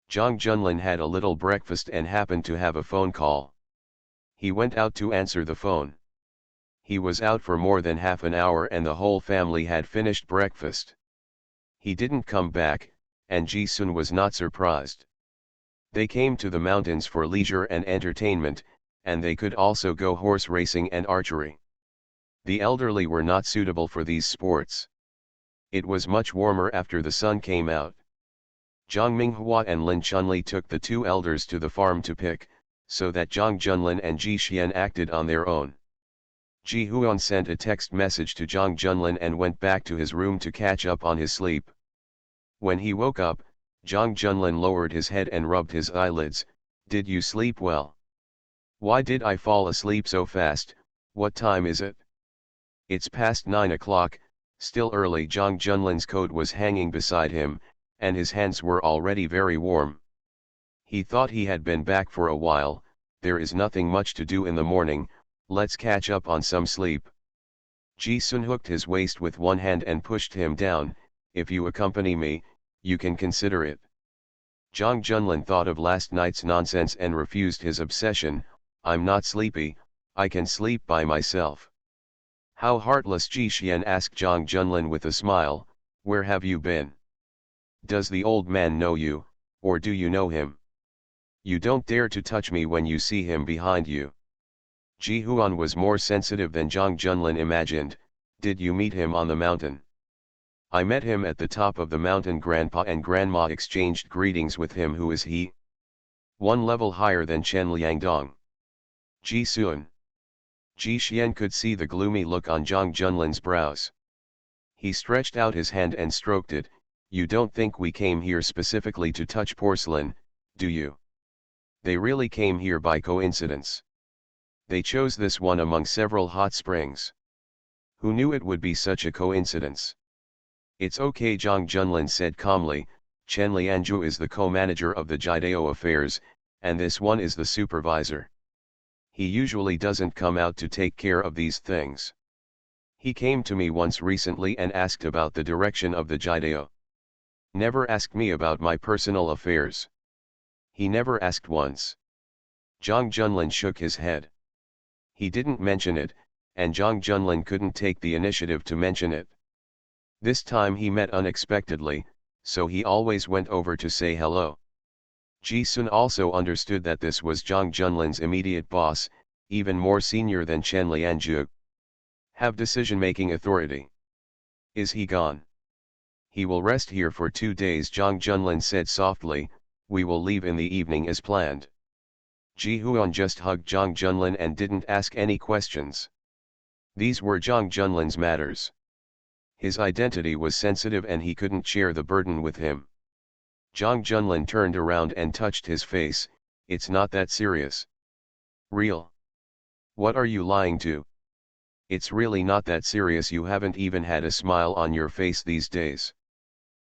Zhang Junlin had a little breakfast and happened to have a phone call. He went out to answer the phone. He was out for more than half an hour and the whole family had finished breakfast. He didn't come back, and Ji Sun was not surprised. They came to the mountains for leisure and entertainment, and they could also go horse racing and archery. The elderly were not suitable for these sports. It was much warmer after the sun came out. Zhang Minghua and Lin Chunli took the two elders to the farm to pick, so that Zhang Junlin and Ji Xian acted on their own. Ji Huan sent a text message to Zhang Junlin and went back to his room to catch up on his sleep. When he woke up, Zhang Junlin lowered his head and rubbed his eyelids. "Did you sleep well?" "Why did I fall asleep so fast? What time is it?" "It's past 9 o'clock, Still early, Zhang Junlin's coat was hanging beside him, and his hands were already very warm. He thought he had been back for a while. There is nothing much to do in the morning, let's catch up on some sleep. Ji-sun hooked his waist with one hand and pushed him down. If you accompany me, you can consider it. Zhang Junlin thought of last night's nonsense and refused his obsession. I'm not sleepy, I can sleep by myself. How heartless, Ji Xian asked Zhang Junlin with a smile. Where have you been? Does the old man know you, or do you know him? You don't dare to touch me when you see him behind you. Ji Huan was more sensitive than Zhang Junlin imagined. Did you meet him on the mountain? I met him at the top of the mountain. Grandpa and Grandma exchanged greetings with him. Who is he? One level higher than Chen Liangdong. Ji Sun. Ji Xian could see the gloomy look on Zhang Junlin's brows. He stretched out his hand and stroked it. You don't think we came here specifically to touch porcelain, do you? They really came here by coincidence. They chose this one among several hot springs. Who knew it would be such a coincidence? It's okay, Zhang Junlin said calmly. Chen Lianzhu is the co-manager of the Jidao affairs, and this one is the supervisor. He usually doesn't come out to take care of these things. He came to me once recently and asked about the direction of the Jidao. Never asked me about my personal affairs. He never asked once. Zhang Junlin shook his head. He didn't mention it, and Zhang Junlin couldn't take the initiative to mention it. This time he met unexpectedly, so he always went over to say hello. Ji Sun also understood that this was Zhang Junlin's immediate boss, even more senior than Chen Lianzhu. Have decision-making authority. Is he gone? He will rest here for 2 days, Zhang Junlin said softly. We will leave in the evening as planned. Ji Huan just hugged Zhang Junlin and didn't ask any questions. These were Zhang Junlin's matters. His identity was sensitive and he couldn't share the burden with him. Zhang Junlin turned around and touched his face. It's not that serious. Real? What are you lying to? It's really not that serious. You haven't even had a smile on your face these days.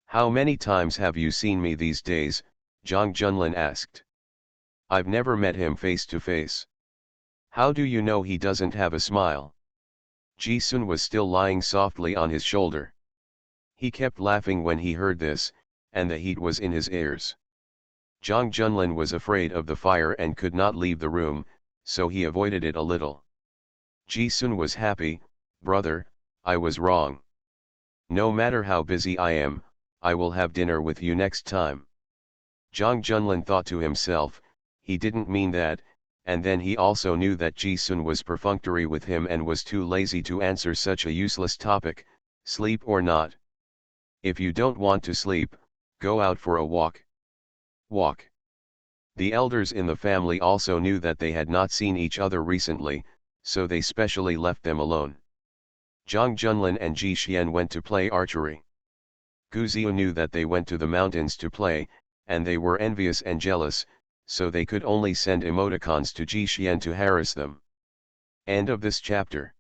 How many times have you seen me these days? Zhang Junlin asked. I've never met him face to face. How do you know he doesn't have a smile? Ji Sun was still lying softly on his shoulder. He kept laughing when he heard this, and the heat was in his ears. Zhang Junlin was afraid of the fire and could not leave the room, so he avoided it a little. Ji Sun was happy. Brother, I was wrong. No matter how busy I am, I will have dinner with you next time. Zhang Junlin thought to himself, he didn't mean that, and then he also knew that Ji Sun was perfunctory with him and was too lazy to answer such a useless topic, sleep or not. If you don't want to sleep, go out for a walk. Walk. The elders in the family also knew that they had not seen each other recently, so they specially left them alone. Zhang Junlin and Ji Xian went to play archery. Gu Ziu knew that they went to the mountains to play, and they were envious and jealous, so they could only send emoticons to Ji Xian to harass them. End of this chapter.